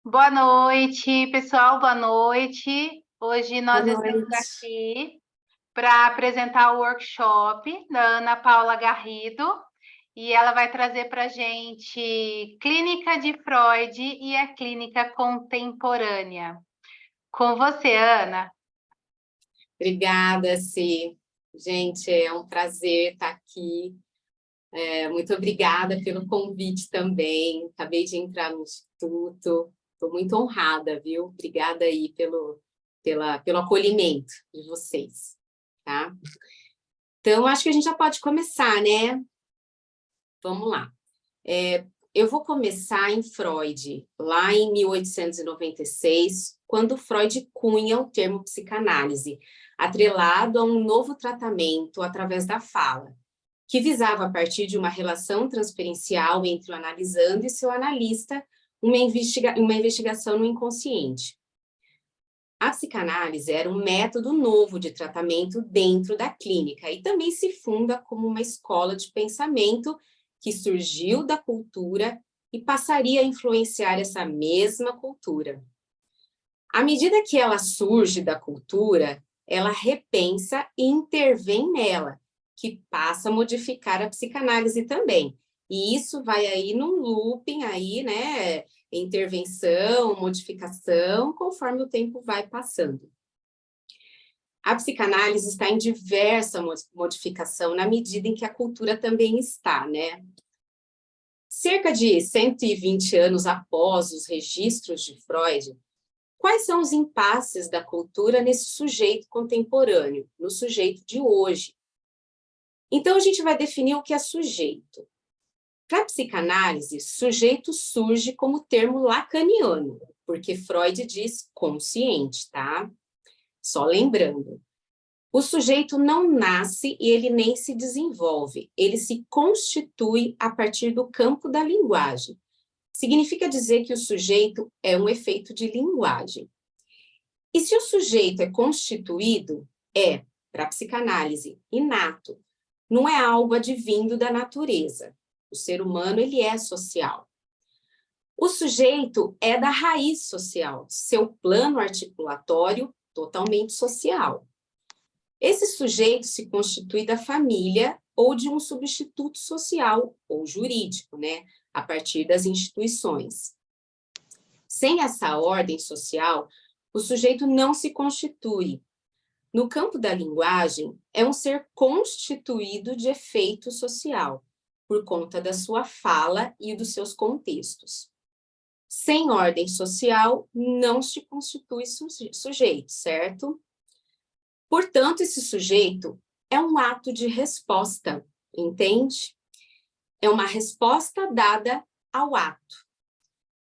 Boa noite, pessoal, boa noite. Hoje Boa nós estamos noite. aqui para apresentar o workshop da Ana Paula Garrido e ela vai trazer para a gente Clínica de Freud e a Clínica Contemporânea. Com você, Ana. Obrigada, Si. Gente, é um prazer estar aqui. Muito obrigada pelo convite também. Acabei de entrar no Instituto. Estou muito honrada, viu? Obrigada aí pelo acolhimento de vocês, tá? Então, acho que a gente já pode começar, né? Vamos lá. Eu vou começar em Freud, lá em 1896, quando Freud cunha o termo psicanálise, atrelado a um novo tratamento através da fala, que visava, a partir de uma relação transferencial entre o analisando e seu analista, uma investigação no inconsciente. A psicanálise era um método novo de tratamento dentro da clínica e também se funda como uma escola de pensamento que surgiu da cultura e passaria a influenciar essa mesma cultura. À medida que ela surge da cultura, ela repensa e intervém nela, que passa a modificar a psicanálise também. E isso vai aí num looping aí, né? Intervenção, modificação, conforme o tempo vai passando. A psicanálise está em diversa modificação na medida em que a cultura também está, né? Cerca de 120 anos após os registros de Freud, quais são os impasses da cultura nesse sujeito contemporâneo, no sujeito de hoje? Então, a gente vai definir o que é sujeito. Para a psicanálise, sujeito surge como termo lacaniano, porque Freud diz consciente, tá? Só lembrando. O sujeito não nasce e ele nem se desenvolve, ele se constitui a partir do campo da linguagem. Significa dizer que o sujeito é um efeito de linguagem. E se o sujeito é constituído, para a psicanálise, inato, não é algo advindo da natureza. O ser humano, ele é social. O sujeito é da raiz social, seu plano articulatório totalmente social. Esse sujeito se constitui da família ou de um substituto social ou jurídico, né, a partir das instituições. Sem essa ordem social, o sujeito não se constitui. No campo da linguagem, é um ser constituído de efeito social, por conta da sua fala e dos seus contextos. Sem ordem social, não se constitui sujeito, certo? Portanto, esse sujeito é um ato de resposta, entende? É uma resposta dada ao ato,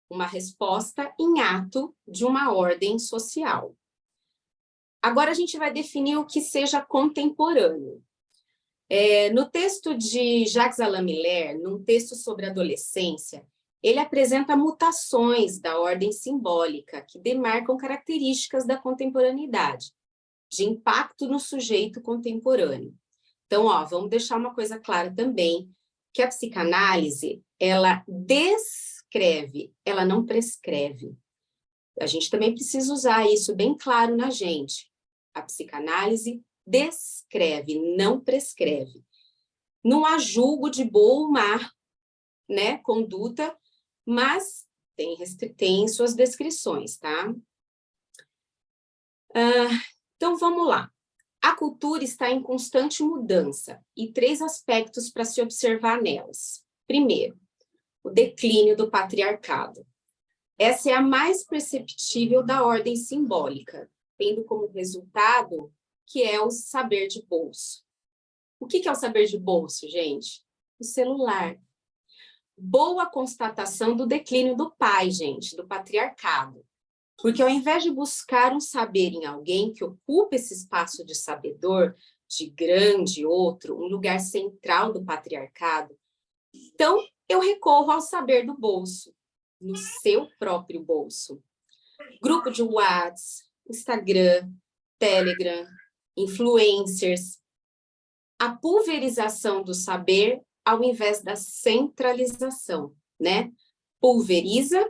uma resposta em ato de uma ordem social. Agora a gente vai definir o que seja contemporâneo. No texto de Jacques Alain Miller, num texto sobre adolescência, ele apresenta mutações da ordem simbólica que demarcam características da contemporaneidade, de impacto no sujeito contemporâneo. Então, vamos deixar uma coisa clara também, que a psicanálise, ela descreve, ela não prescreve. A gente também precisa usar isso bem claro na gente. A psicanálise descreve, não prescreve. Não há julgo de boa ou má, né, conduta, mas tem suas descrições, tá? Então, vamos lá. A cultura está em constante mudança e 3 aspectos para se observar nelas. Primeiro, o declínio do patriarcado. Essa é a mais perceptível da ordem simbólica, tendo como resultado que é o saber de bolso. O que é o saber de bolso, gente? O celular. Boa constatação do declínio do pai, gente, do patriarcado. Porque ao invés de buscar um saber em alguém que ocupa esse espaço de sabedor, de grande outro, um lugar central do patriarcado, então eu recorro ao saber do bolso, no seu próprio bolso. Grupo de WhatsApp, Instagram, Telegram, influencers. A pulverização do saber ao invés da centralização, né? Pulveriza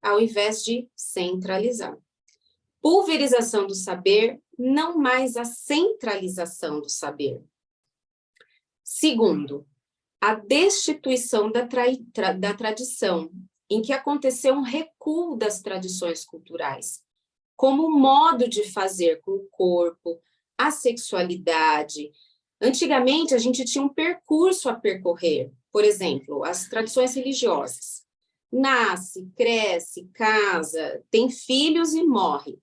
ao invés de centralizar. Pulverização do saber, não mais a centralização do saber. Segundo, a destituição da tradição, em que aconteceu um recuo das tradições culturais, como modo de fazer com o corpo, a sexualidade. Antigamente, a gente tinha um percurso a percorrer, por exemplo, as tradições religiosas. Nasce, cresce, casa, tem filhos e morre.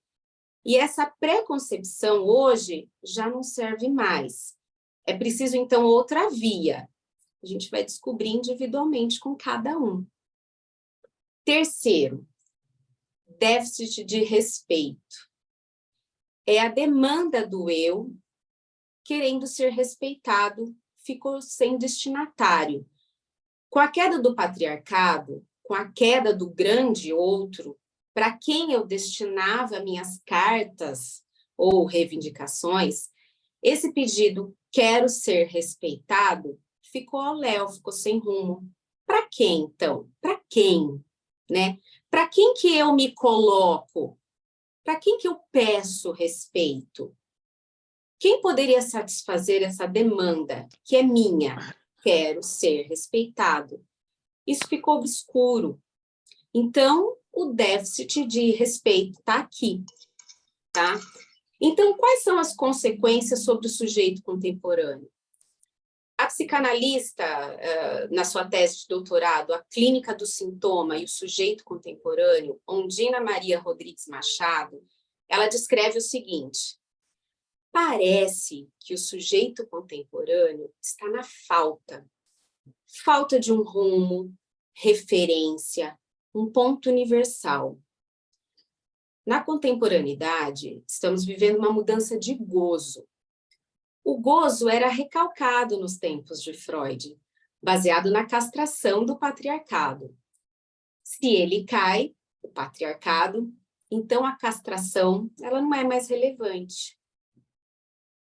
E essa pré-concepção hoje já não serve mais. É preciso, então, outra via. A gente vai descobrir individualmente com cada um. Terceiro, déficit de respeito. É a demanda do eu querendo ser respeitado, ficou sem destinatário. Com a queda do patriarcado, com a queda do grande outro, para quem eu destinava minhas cartas ou reivindicações, esse pedido, quero ser respeitado, ficou ao léu, ficou sem rumo. Para quem, então? Para quem? Né? Para quem que eu me coloco? Para quem que eu peço respeito? Quem poderia satisfazer essa demanda, que é minha? Quero ser respeitado. Isso ficou obscuro. Então, o déficit de respeito está aqui, tá? Então, quais são as consequências sobre o sujeito contemporâneo? A psicanalista, na sua tese de doutorado, A Clínica do Sintoma e o Sujeito Contemporâneo, Ondina Maria Rodrigues Machado, ela descreve o seguinte: parece que o sujeito contemporâneo está na falta. Falta de um rumo, referência, um ponto universal. Na contemporaneidade, estamos vivendo uma mudança de gozo. O gozo era recalcado nos tempos de Freud, baseado na castração do patriarcado. Se ele cai, o patriarcado, então a castração ela não é mais relevante.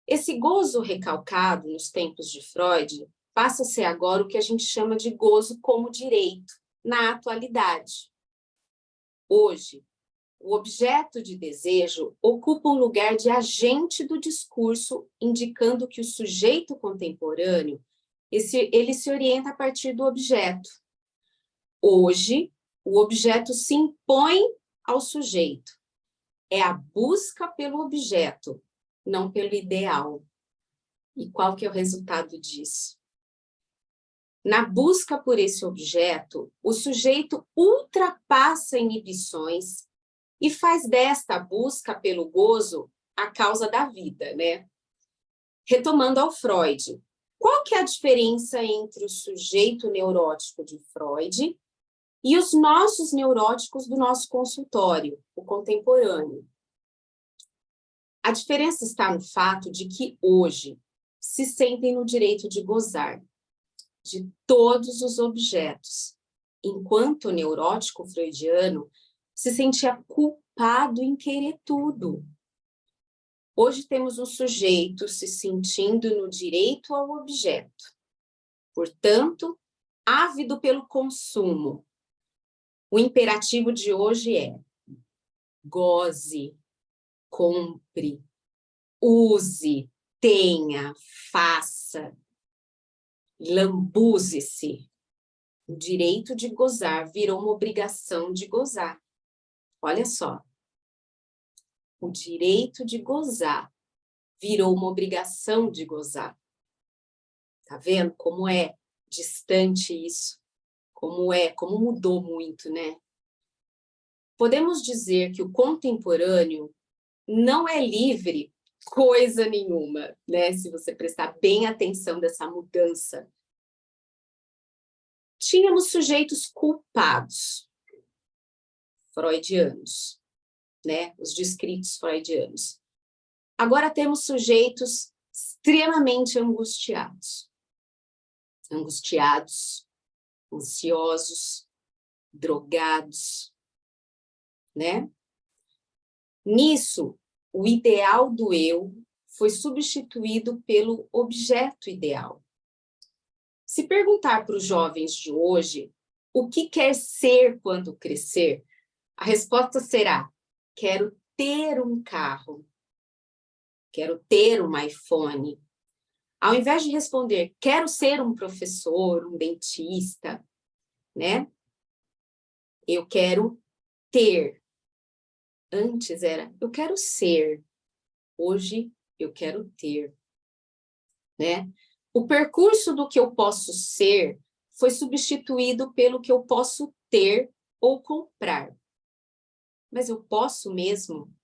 Esse gozo recalcado nos tempos de Freud passa a ser agora o que a gente chama de gozo como direito, na atualidade. Hoje, o objeto de desejo ocupa um lugar de agente do discurso, indicando que o sujeito contemporâneo, ele se orienta a partir do objeto. Hoje, o objeto se impõe ao sujeito. É a busca pelo objeto, não pelo ideal. E qual que é o resultado disso? Na busca por esse objeto, o sujeito ultrapassa inibições e faz desta busca pelo gozo a causa da vida, né? Retomando ao Freud, qual que é a diferença entre o sujeito neurótico de Freud e os nossos neuróticos do nosso consultório, o contemporâneo? A diferença está no fato de que hoje se sentem no direito de gozar de todos os objetos, enquanto o neurótico freudiano se sentia culpado em querer tudo. Hoje temos um sujeito se sentindo no direito ao objeto, portanto, ávido pelo consumo. O imperativo de hoje é: goze, compre, use, tenha, faça, lambuze-se. O direito de gozar virou uma obrigação de gozar. Olha só. O direito de gozar virou uma obrigação de gozar. Tá vendo como é distante isso? Como mudou muito, né? Podemos dizer que o contemporâneo não é livre coisa nenhuma, né? Se você prestar bem atenção dessa mudança. Tínhamos sujeitos culpados, freudianos, né? Os descritos freudianos. Agora temos sujeitos extremamente angustiados. Angustiados, ansiosos, drogados, né? Nisso, o ideal do eu foi substituído pelo objeto ideal. Se perguntar para os jovens de hoje o que quer ser quando crescer, A resposta será: quero ter um carro, quero ter um iPhone. Ao invés de responder, quero ser um professor, um dentista, né? Eu quero ter. Antes era, eu quero ser. Hoje, eu quero ter, né? O percurso do que eu posso ser foi substituído pelo que eu posso ter ou comprar. Mas eu posso mesmo?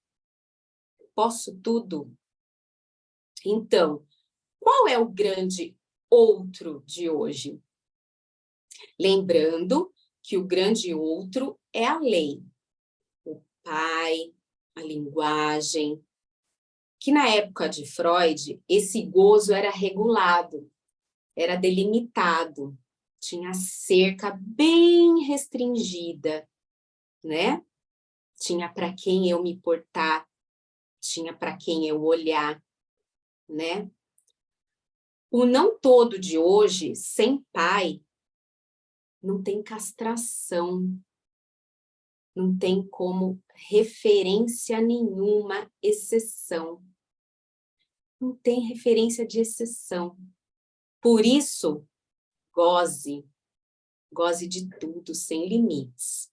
Posso tudo? Então, qual é o grande outro de hoje? Lembrando que o grande outro é a lei, o pai, a linguagem, que na época de Freud, esse gozo era regulado, era delimitado, tinha cerca bem restringida, né? Tinha para quem eu me portar, tinha para quem eu olhar, né? O não todo de hoje, sem pai, não tem castração, não tem como referência nenhuma exceção. Não tem referência de exceção. Por isso, goze de tudo, sem limites.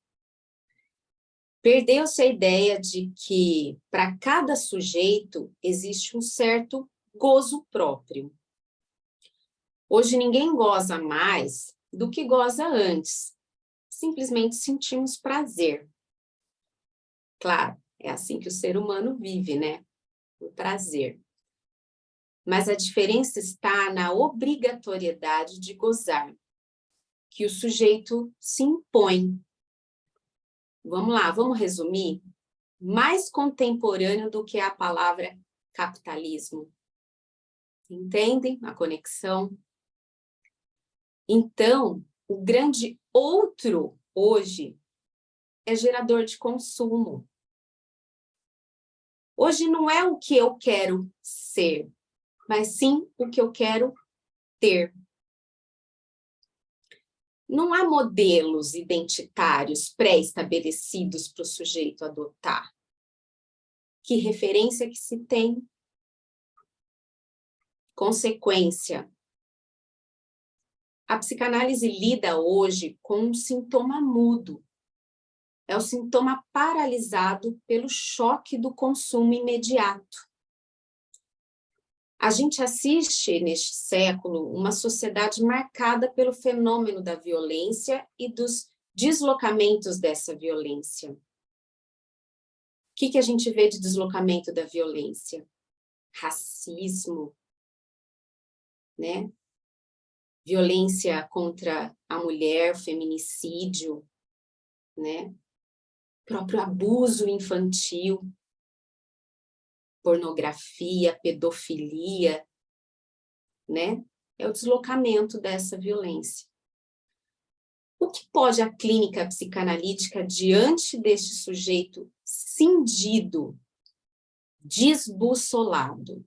Perdeu-se a ideia de que, para cada sujeito, existe um certo gozo próprio. Hoje ninguém goza mais do que goza antes. Simplesmente sentimos prazer. Claro, é assim que o ser humano vive, né? O prazer. Mas a diferença está na obrigatoriedade de gozar, que o sujeito se impõe. Vamos lá, vamos resumir? Mais contemporâneo do que a palavra capitalismo. Entendem a conexão? Então, o grande outro hoje é gerador de consumo. Hoje não é o que eu quero ser, mas sim o que eu quero ter. Não há modelos identitários pré-estabelecidos para o sujeito adotar. Que referência que se tem? Consequência. A psicanálise lida hoje com um sintoma mudo. É o sintoma paralisado pelo choque do consumo imediato. A gente assiste, neste século, uma sociedade marcada pelo fenômeno da violência e dos deslocamentos dessa violência. O que a gente vê de deslocamento da violência? Racismo, né? Violência contra a mulher, feminicídio, né? Próprio abuso infantil, pornografia, pedofilia, né? É o deslocamento dessa violência. O que pode a clínica psicanalítica diante deste sujeito cindido, desbussolado?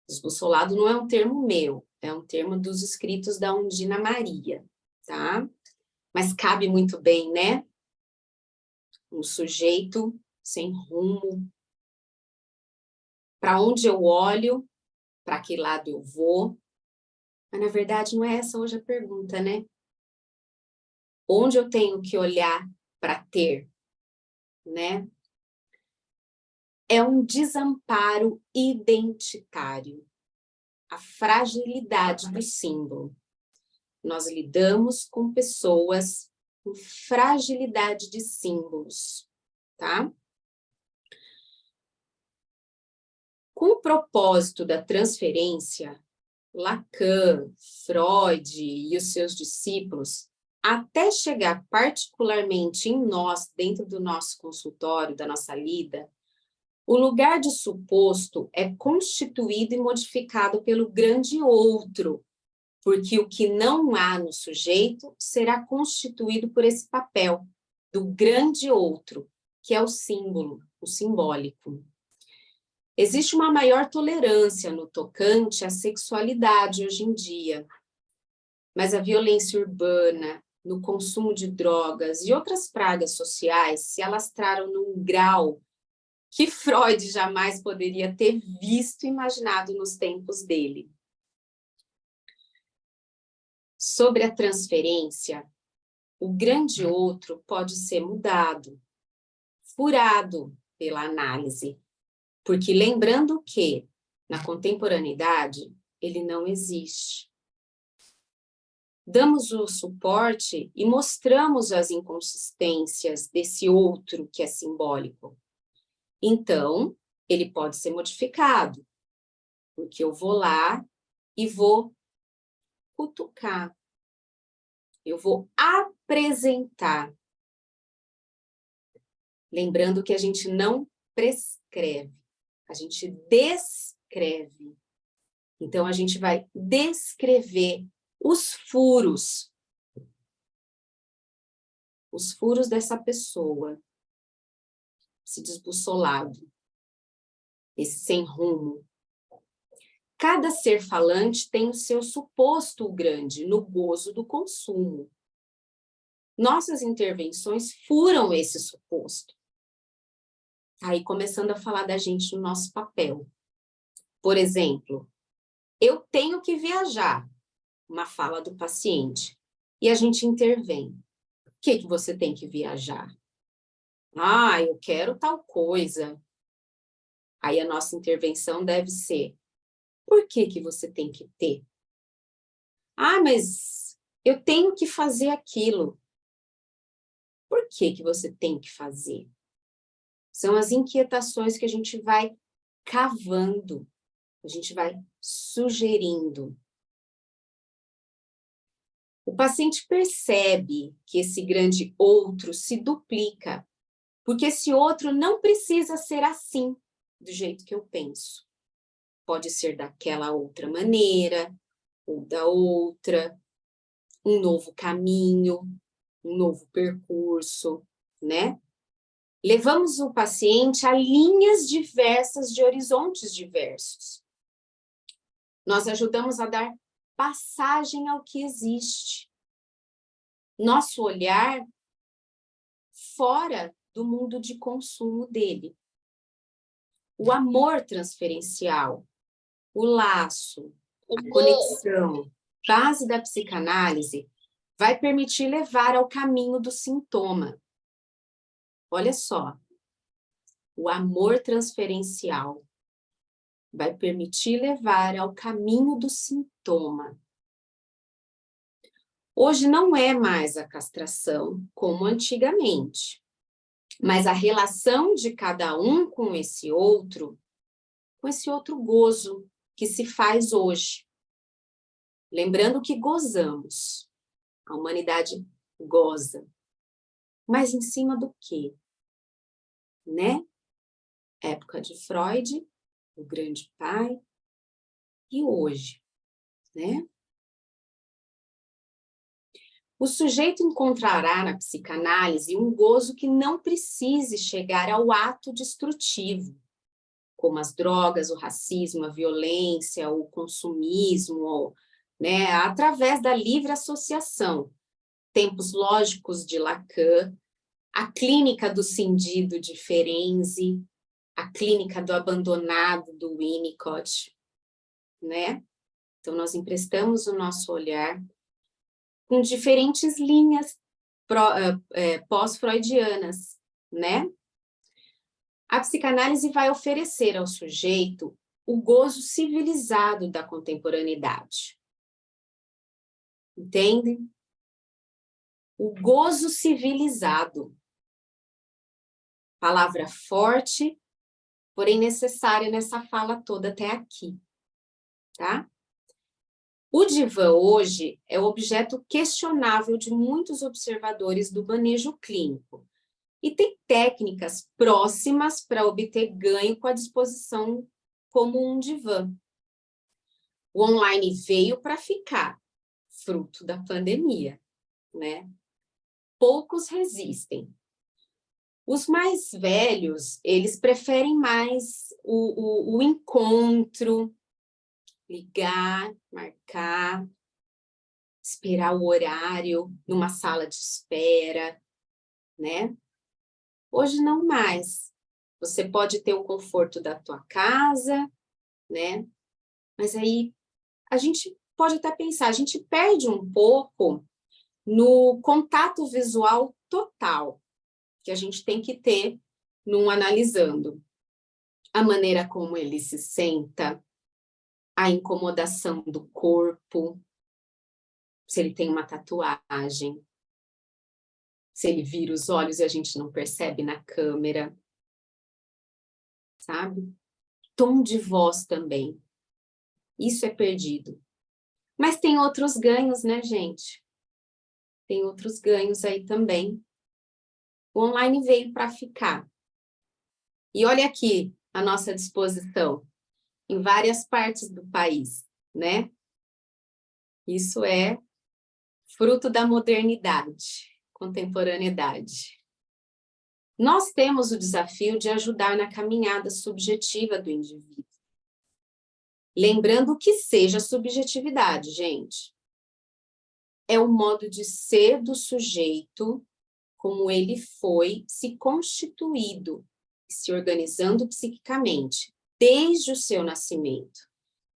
Desbussolado não é um termo meu, é um termo dos escritos da Undina Maria, tá? Mas cabe muito bem, né? Um sujeito sem rumo. Para onde eu olho? Para que lado eu vou? Mas, na verdade, não é essa hoje a pergunta, né? Onde eu tenho que olhar para ter, né? É um desamparo identitário, a fragilidade do símbolo. Nós lidamos com pessoas com fragilidade de símbolos, tá? Com o propósito da transferência, Lacan, Freud e os seus discípulos, até chegar particularmente em nós, dentro do nosso consultório, da nossa lida, o lugar de suposto é constituído e modificado pelo grande outro, porque o que não há no sujeito será constituído por esse papel do grande outro, que é o símbolo, o simbólico. Existe uma maior tolerância no tocante à sexualidade hoje em dia, mas a violência urbana, no consumo de drogas e outras pragas sociais se alastraram num grau que Freud jamais poderia ter visto e imaginado nos tempos dele. Sobre a transferência, o grande outro pode ser mudado, furado pela análise, porque lembrando que, na contemporaneidade, ele não existe. Damos o suporte e mostramos as inconsistências desse outro que é simbólico. Então, ele pode ser modificado, porque eu vou lá e vou cutucar, eu vou apresentar. Lembrando que a gente não prescreve, a gente descreve. Então, a gente vai descrever os furos dessa pessoa, esse desbussolado, esse sem rumo. Cada ser falante tem o seu suposto grande no gozo do consumo. Nossas intervenções furam esse suposto. Aí, começando a falar da gente no nosso papel. Por exemplo, eu tenho que viajar, uma fala do paciente, e a gente intervém. Por que você tem que viajar? Ah, eu quero tal coisa. Aí a nossa intervenção deve ser, por que você tem que ter? Ah, mas eu tenho que fazer aquilo. Por que você tem que fazer? São as inquietações que a gente vai cavando, a gente vai sugerindo. O paciente percebe que esse grande outro se duplica, porque esse outro não precisa ser assim, do jeito que eu penso. Pode ser daquela outra maneira, ou da outra, um novo caminho, um novo percurso, né? Levamos o paciente a linhas diversas de horizontes diversos. Nós ajudamos a dar passagem ao que existe. Nosso olhar fora do mundo de consumo dele. O amor transferencial, o laço, a conexão, base da psicanálise, vai permitir levar ao caminho do sintoma. Olha só, o amor transferencial vai permitir levar ao caminho do sintoma. Hoje não é mais a castração como antigamente, mas a relação de cada um com esse outro gozo que se faz hoje. Lembrando que gozamos, a humanidade goza, mas em cima do quê? Né? Época de Freud, o grande pai, e hoje, né? O sujeito encontrará na psicanálise um gozo que não precise chegar ao ato destrutivo, como as drogas, o racismo, a violência, o consumismo, né? Através da livre associação, tempos lógicos de Lacan, a clínica do cindido de Ferenczi, a clínica do abandonado do Winnicott, né? Então, nós emprestamos o nosso olhar com diferentes linhas pós-freudianas, né? A psicanálise vai oferecer ao sujeito o gozo civilizado da contemporaneidade. Entende? O gozo civilizado. Palavra forte, porém necessária nessa fala toda até aqui, tá? O divã hoje é o objeto questionável de muitos observadores do manejo clínico e tem técnicas próximas para obter ganho com a disposição como um divã. O online veio para ficar, fruto da pandemia, né? Poucos resistem. Os mais velhos, eles preferem mais o encontro, ligar, marcar, esperar o horário numa sala de espera, né? Hoje não mais. Você pode ter o conforto da tua casa, né? Mas aí a gente pode até pensar, a gente perde um pouco no contato visual total que a gente tem que ter num analisando. A maneira como ele se senta, a incomodação do corpo, se ele tem uma tatuagem, se ele vira os olhos e a gente não percebe na câmera, sabe? Tom de voz também. Isso é perdido. Mas tem outros ganhos, né, gente? Tem outros ganhos aí também. O online veio para ficar. E olha aqui a nossa disposição, em várias partes do país, né? Isso é fruto da modernidade, contemporaneidade. Nós temos o desafio de ajudar na caminhada subjetiva do indivíduo. Lembrando que seja subjetividade, gente. É o modo de ser do sujeito, como ele foi se constituído, se organizando psiquicamente, desde o seu nascimento.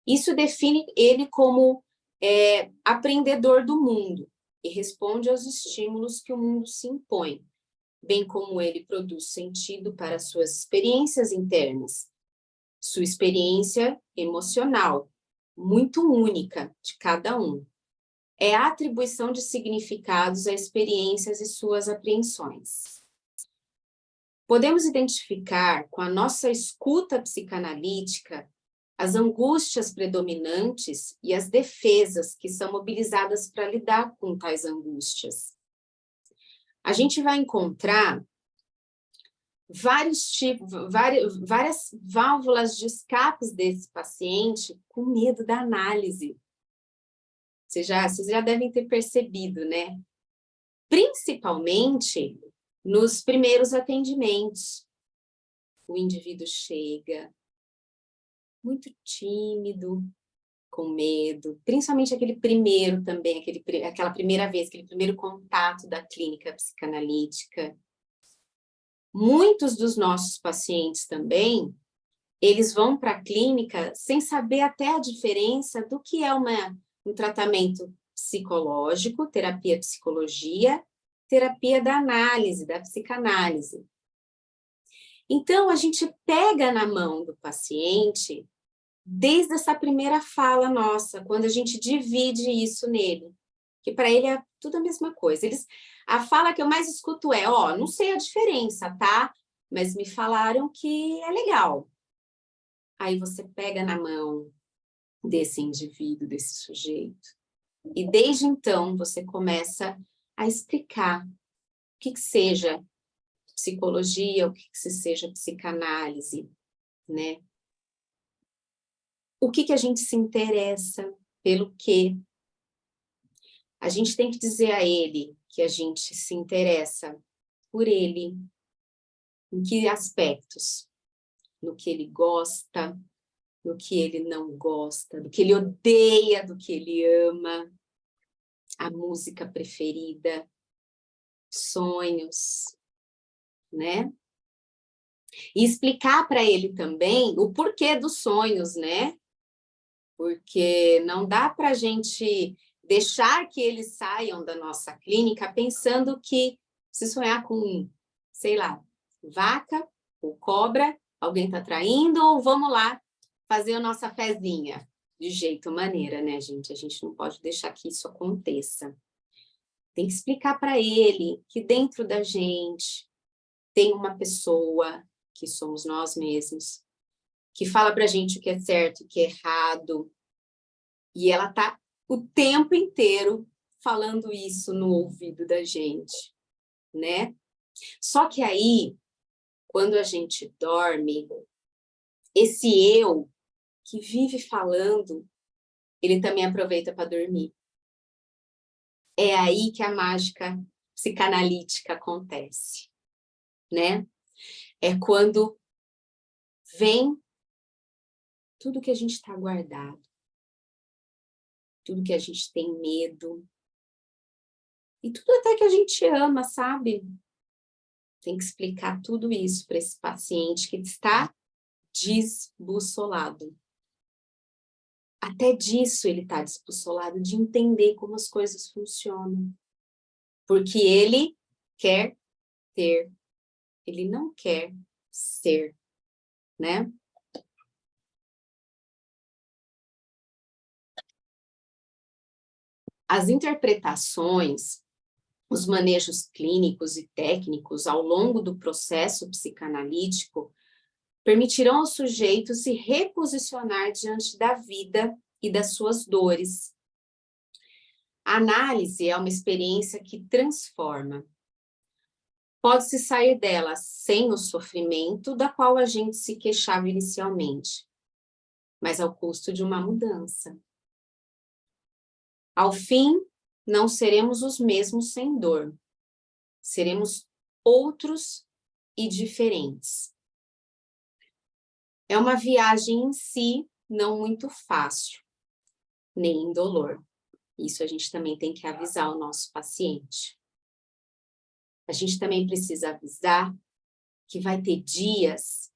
Isso define ele como aprendedor do mundo e responde aos estímulos que o mundo se impõe, bem como ele produz sentido para suas experiências internas, sua experiência emocional, muito única de cada um. É a atribuição de significados a experiências e suas apreensões. Podemos identificar com a nossa escuta psicanalítica as angústias predominantes e as defesas que são mobilizadas para lidar com tais angústias. A gente vai encontrar várias válvulas de escapes desse paciente com medo da análise. Vocês já devem ter percebido, né? Principalmente nos primeiros atendimentos. O indivíduo chega muito tímido, com medo, principalmente aquele primeiro também, aquela primeira vez, aquele primeiro contato da clínica psicanalítica. Muitos dos nossos pacientes também, eles vão para a clínica sem saber até a diferença do que é um tratamento psicológico, terapia psicologia, terapia da análise, da psicanálise. Então, a gente pega na mão do paciente desde essa primeira fala nossa, quando a gente divide isso nele, que para ele é tudo a mesma coisa. A fala que eu mais escuto é, não sei a diferença, tá? Mas me falaram que é legal. Aí você pega na mão desse indivíduo, desse sujeito, e desde então você começa a explicar o que seja psicologia, o que seja psicanálise, né? O que a gente se interessa, pelo quê? A gente tem que dizer a ele que a gente se interessa por ele. Em que aspectos? No que ele gosta, no que ele não gosta, do que ele odeia, do que ele ama, a música preferida, sonhos, né? E explicar para ele também o porquê dos sonhos, né? Porque não dá para a gente deixar que eles saiam da nossa clínica pensando que se sonhar com, sei lá, vaca ou cobra, alguém está traindo, ou vamos lá fazer a nossa fezinha. De jeito maneira, né, gente? A gente não pode deixar que isso aconteça. Tem que explicar para ele que dentro da gente tem uma pessoa, que somos nós mesmos, que fala para a gente o que é certo e o que é errado, e ela está o tempo inteiro falando isso no ouvido da gente, né? Só que aí, quando a gente dorme, esse eu que vive falando, ele também aproveita para dormir. É aí que a mágica psicanalítica acontece, né? É quando vem tudo que a gente está guardado, tudo que a gente tem medo, E tudo até que a gente ama, sabe? Tem que explicar tudo isso para esse paciente que está desbussolado. Até disso ele está desbussolado, de entender como as coisas funcionam. Porque ele quer ter, ele não quer ser, né? As interpretações, os manejos clínicos e técnicos ao longo do processo psicanalítico permitirão ao sujeito se reposicionar diante da vida e das suas dores. A análise é uma experiência que transforma. Pode-se sair dela sem o sofrimento da qual a gente se queixava inicialmente, mas ao custo de uma mudança. Ao fim, não seremos os mesmos sem dor. Seremos outros e diferentes. É uma viagem em si não muito fácil, nem indolor. Isso a gente também tem que avisar o nosso paciente. A gente também precisa avisar que vai ter dias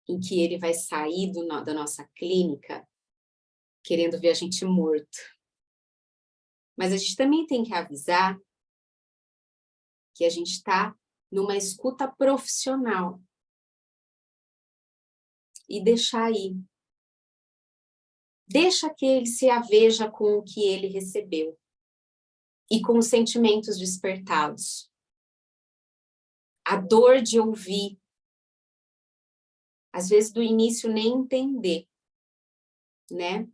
em que ele vai sair da nossa clínica querendo ver a gente morto. Mas a gente também tem que avisar que a gente está numa escuta profissional. E deixar aí. Deixa que ele se aveja com o que ele recebeu. E com os sentimentos despertados. A dor de ouvir. Às vezes do início nem entender. Né?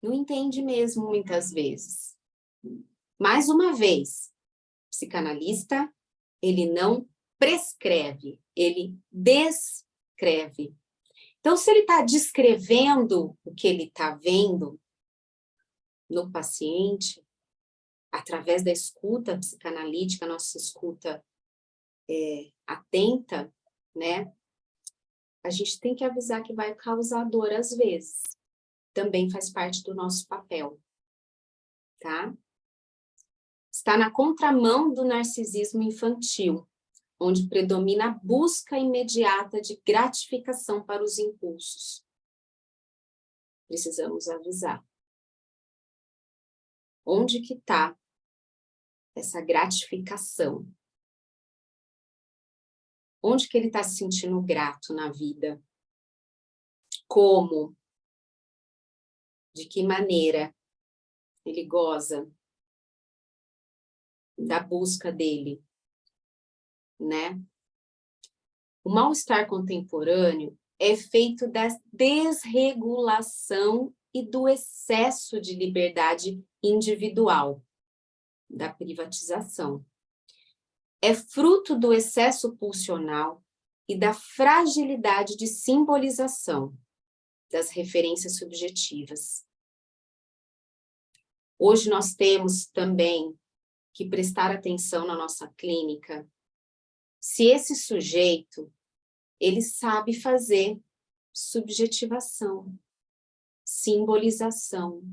Não entende mesmo muitas vezes. Mais uma vez, psicanalista, ele não prescreve, ele descreve. Então, se ele está descrevendo o que ele está vendo no paciente, através da escuta psicanalítica, nossa escuta atenta, né? A gente tem que avisar que vai causar dor às vezes. Também faz parte do nosso papel, tá? Está na contramão do narcisismo infantil, onde predomina a busca imediata de gratificação para os impulsos. Precisamos avisar. Onde que está essa gratificação? Onde que ele está se sentindo grato na vida? Como? De que maneira ele goza da busca dele, né? O mal-estar contemporâneo é feito da desregulação e do excesso de liberdade individual, da privatização. É fruto do excesso pulsional e da fragilidade de simbolização das referências subjetivas. Hoje nós temos também que prestar atenção na nossa clínica se esse sujeito, ele sabe fazer subjetivação, simbolização.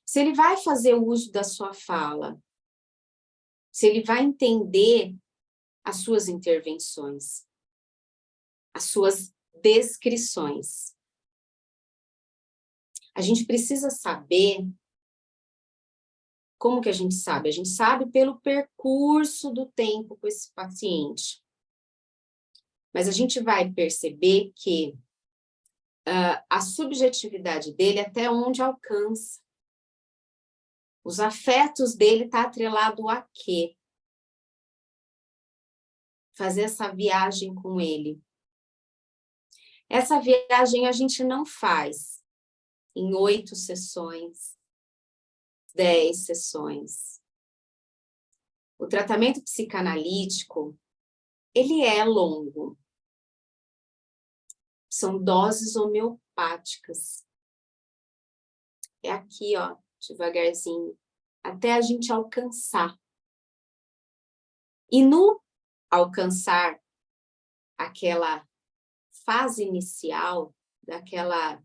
Se ele vai fazer o uso da sua fala, se ele vai entender as suas intervenções, as suas descrições. A gente precisa saber. Como que a gente sabe? A gente sabe pelo percurso do tempo com esse paciente. Mas a gente vai perceber que a subjetividade dele até onde alcança. Os afetos dele estão atrelados a quê? Fazer essa viagem com ele. Essa viagem a gente não faz em 8 sessões, 10 sessões. O tratamento psicanalítico, ele é longo. São doses homeopáticas. É aqui, ó, devagarzinho, até a gente alcançar. E no alcançar aquela fase inicial, daquela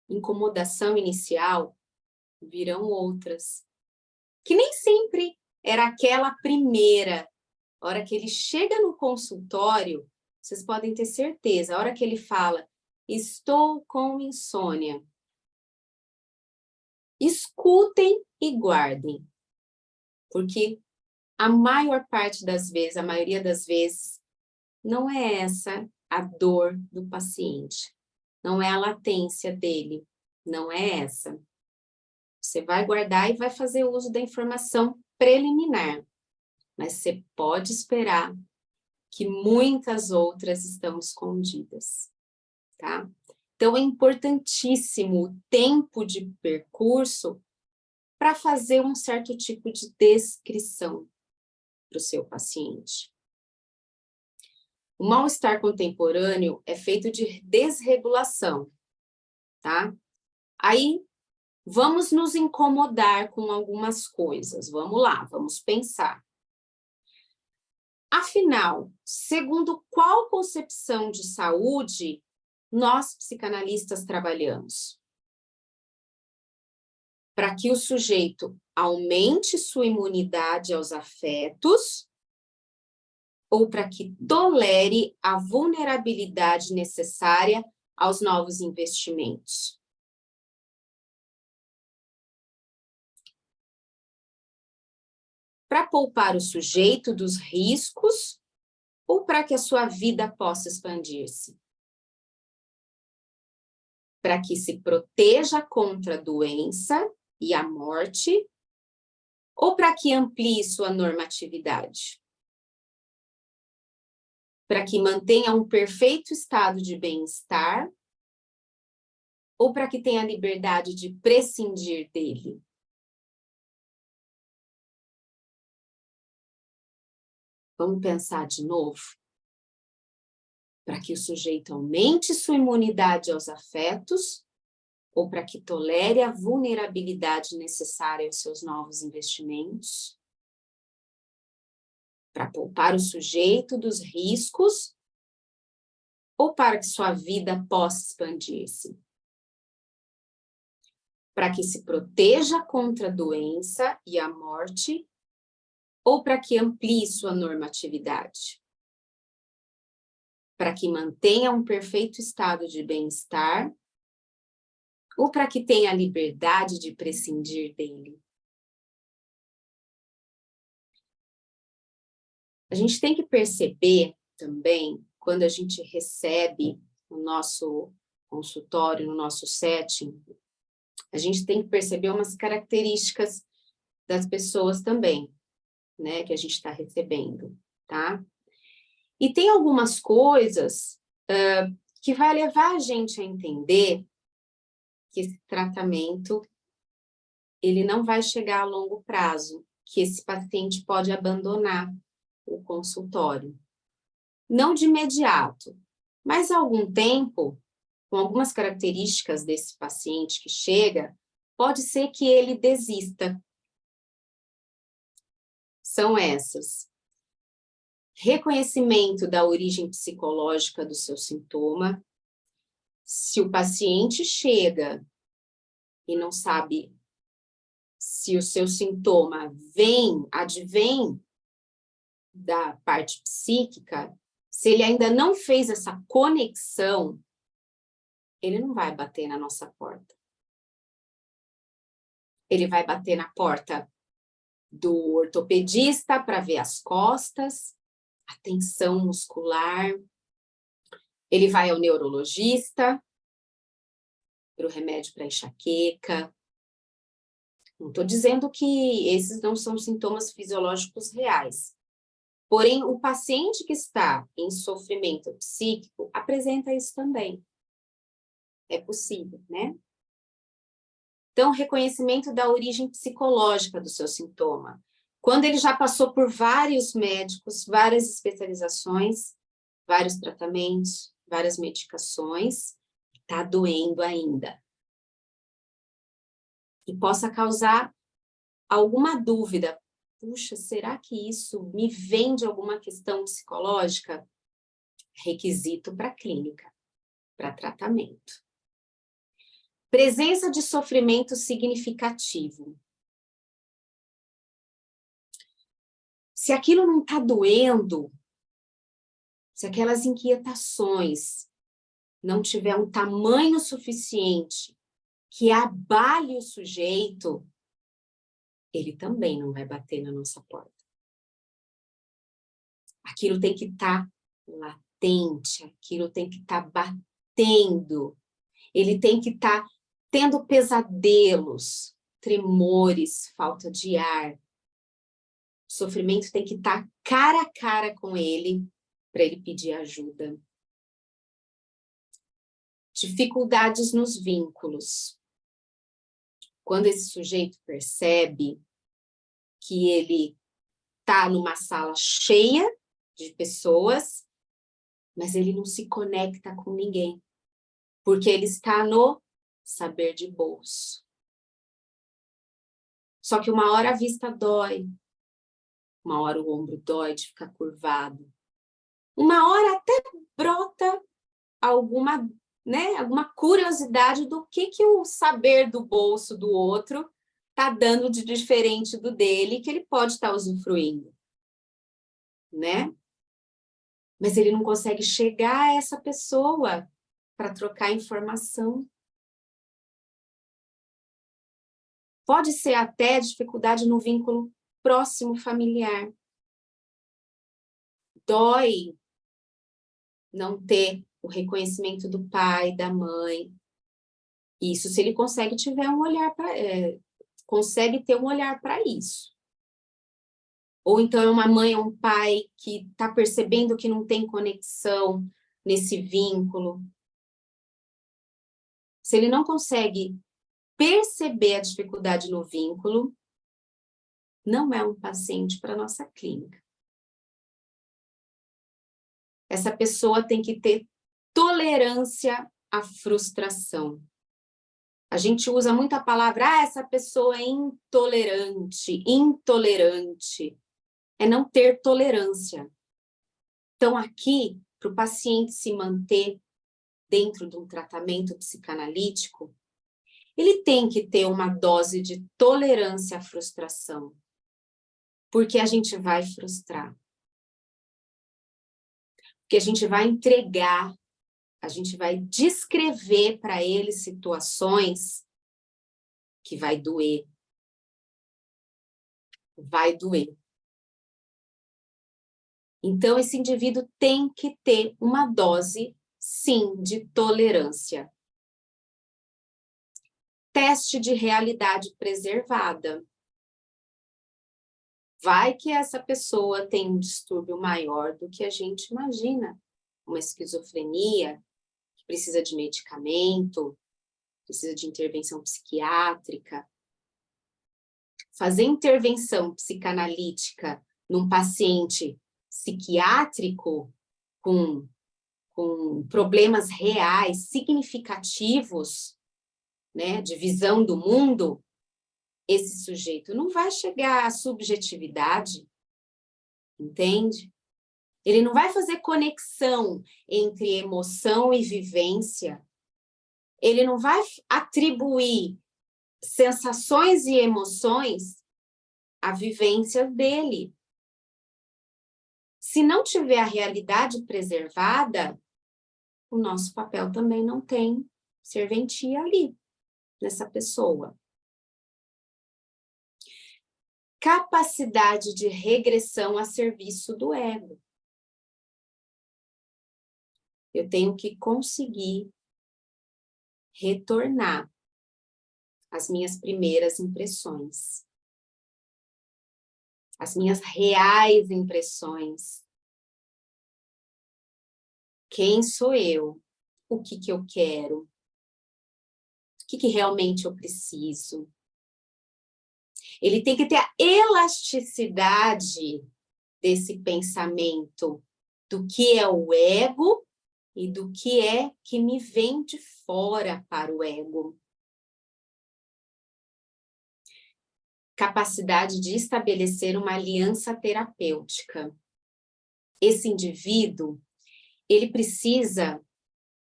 incomodação inicial, virão outras. que nem sempre era aquela primeira. A hora que ele chega no consultório, vocês podem ter certeza, a hora que ele fala, estou com insônia, escutem e guardem, porque a maior parte das vezes, a maioria das vezes, não é essa a dor do paciente, não é a latência dele, não é essa. Você vai guardar e vai fazer uso da informação preliminar, mas você pode esperar que muitas outras estão escondidas, tá? Então, é importantíssimo o tempo de percurso para fazer um certo tipo de descrição para o seu paciente. O mal-estar contemporâneo é feito de desregulação, tá? Aí, vamos nos incomodar com algumas coisas. Vamos lá, vamos pensar. Afinal, segundo qual concepção de saúde nós, psicanalistas, trabalhamos? Para que o sujeito aumente sua imunidade aos afetos ou para que tolere a vulnerabilidade necessária aos novos investimentos? Para poupar o sujeito dos riscos ou para que a sua vida possa expandir-se? Para que se proteja contra a doença e a morte ou para que amplie sua normatividade? Para que mantenha um perfeito estado de bem-estar ou para que tenha liberdade de prescindir dele? Vamos pensar de novo? Para que o sujeito aumente sua imunidade aos afetos ou para que tolere a vulnerabilidade necessária aos seus novos investimentos? Para poupar o sujeito dos riscos ou para que sua vida possa expandir-se? Para que se proteja contra a doença e a morte ou para que amplie sua normatividade? Para que mantenha um perfeito estado de bem-estar ou para que tenha a liberdade de prescindir dele? A gente tem que perceber também, quando a gente recebe no nosso consultório, no nosso setting, a gente tem que perceber umas características das pessoas também, né, que a gente está recebendo, tá? E tem algumas coisas que vai levar a gente a entender que esse tratamento, ele não vai chegar a longo prazo, que esse paciente pode abandonar o consultório. Não de imediato, mas há algum tempo, com algumas características desse paciente que chega, pode ser que ele desista. São essas: reconhecimento da origem psicológica do seu sintoma. Se o paciente chega e não sabe se o seu sintoma advém da parte psíquica, se ele ainda não fez essa conexão, ele não vai bater na nossa porta. Ele vai bater na porta do ortopedista para ver as costas, a tensão muscular. Ele vai ao neurologista para o remédio para enxaqueca. Não estou dizendo que esses não são sintomas fisiológicos reais. Porém, o paciente que está em sofrimento psíquico apresenta isso também. É possível, né? Então, reconhecimento da origem psicológica do seu sintoma. Quando ele já passou por vários médicos, várias especializações, vários tratamentos, várias medicações, está doendo ainda. E possa causar alguma dúvida. Puxa, será que isso me vem de alguma questão psicológica? Requisito para clínica, para tratamento. Presença de sofrimento significativo. Se aquilo não está doendo, se aquelas inquietações não tiver um tamanho suficiente que abale o sujeito, ele também não vai bater na nossa porta. Aquilo tem que estar latente, aquilo tem que estar batendo, ele tem que estar tendo pesadelos, tremores, falta de ar. O sofrimento tem que estar cara a cara com ele, para ele pedir ajuda. Dificuldades nos vínculos. Quando esse sujeito percebe que ele está numa sala cheia de pessoas, mas ele não se conecta com ninguém, porque ele está no saber de bolso. Só que uma hora a vista dói, uma hora o ombro dói de ficar curvado, uma hora até brota alguma curiosidade do que o saber do bolso do outro está dando de diferente do dele, que ele pode estar usufruindo, né? Mas ele não consegue chegar a essa pessoa para trocar informação. Pode ser até dificuldade no vínculo próximo familiar. Dói não ter o reconhecimento do pai, da mãe. Isso se ele consegue ter um olhar para isso. Ou então é uma mãe ou um pai que está percebendo que não tem conexão nesse vínculo. Se ele não consegue perceber a dificuldade no vínculo, não é um paciente para a nossa clínica. Essa pessoa tem que ter tolerância à frustração. A gente usa muito a palavra, essa pessoa é intolerante, intolerante. É não ter tolerância. Então, aqui, para o paciente se manter dentro de um tratamento psicanalítico, ele tem que ter uma dose de tolerância à frustração. Porque a gente vai frustrar. Porque a gente vai entregar, a gente vai descrever para ele situações que vai doer. Vai doer. Então, esse indivíduo tem que ter uma dose, sim, de tolerância. Teste de realidade preservada. Vai que essa pessoa tem um distúrbio maior do que a gente imagina. Uma esquizofrenia, que precisa de medicamento, precisa de intervenção psiquiátrica. Fazer intervenção psicanalítica num paciente psiquiátrico com problemas reais, significativos, né, de visão do mundo, esse sujeito não vai chegar à subjetividade, entende? Ele não vai fazer conexão entre emoção e vivência. Ele não vai atribuir sensações e emoções à vivência dele. Se não tiver a realidade preservada, o nosso papel também não tem serventia ali, nessa pessoa. Capacidade de regressão a serviço do ego. Eu tenho que conseguir retornar às minhas primeiras impressões. As minhas reais impressões. Quem sou eu? O que eu quero? O que realmente eu preciso? Ele tem que ter a elasticidade desse pensamento do que é o ego e do que é que me vem de fora para o ego. Capacidade de estabelecer uma aliança terapêutica. Esse indivíduo, ele precisa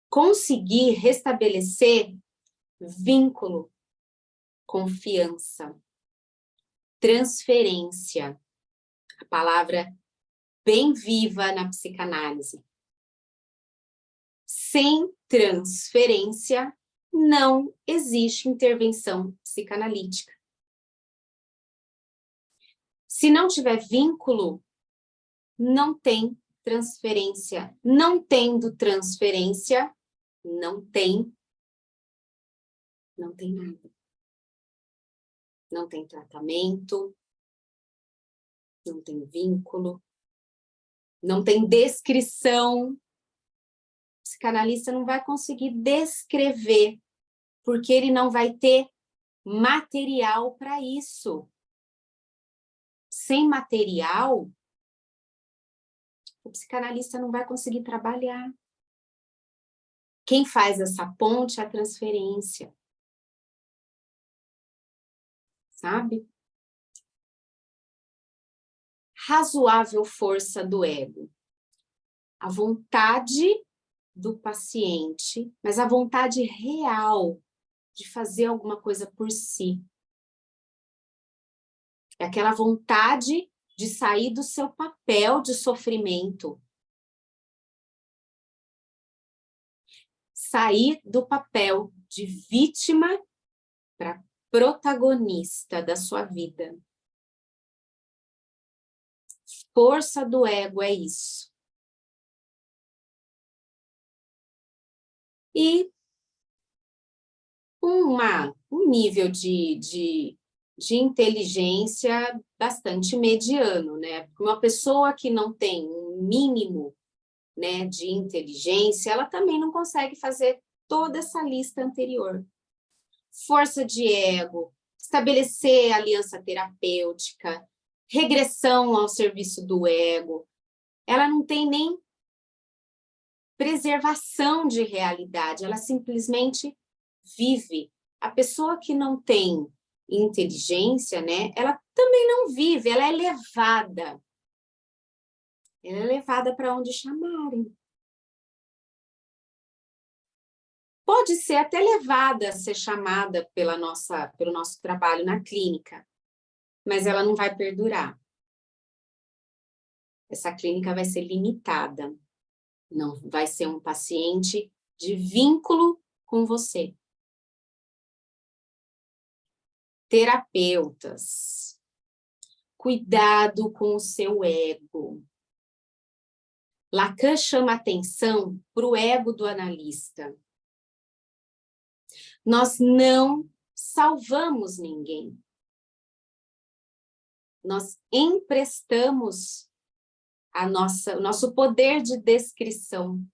conseguir restabelecer vínculo, confiança, transferência, A palavra bem viva na psicanálise. Sem transferência, não existe intervenção psicanalítica. Se não tiver vínculo, não tem transferência. Não tendo transferência, não tem nada. Não tem tratamento, não tem vínculo, não tem descrição. O psicanalista não vai conseguir descrever, porque ele não vai ter material para isso. Sem material, o psicanalista não vai conseguir trabalhar. Quem faz essa ponte é a transferência. Sabe? Razoável força do ego. A vontade do paciente, mas a vontade real de fazer alguma coisa por si. É aquela vontade de sair do seu papel de sofrimento. Sair do papel de vítima para protagonista da sua vida. Força do ego é isso. E um nível de inteligência bastante mediano, né? Uma pessoa que não tem um mínimo, né, de inteligência, ela também não consegue fazer toda essa lista anterior. Força de ego, estabelecer aliança terapêutica, regressão ao serviço do ego. Ela não tem nem preservação de realidade, ela simplesmente vive. A pessoa que não tem inteligência, né, ela também não vive, ela é levada. Ela é levada para onde chamarem. Pode ser até levada a ser chamada pelo nosso trabalho na clínica, mas ela não vai perdurar. Essa clínica vai ser limitada. Não vai ser um paciente de vínculo com você. Terapeutas, cuidado com o seu ego. Lacan chama atenção para o ego do analista. Nós não salvamos ninguém. Nós emprestamos o nosso poder de descrição.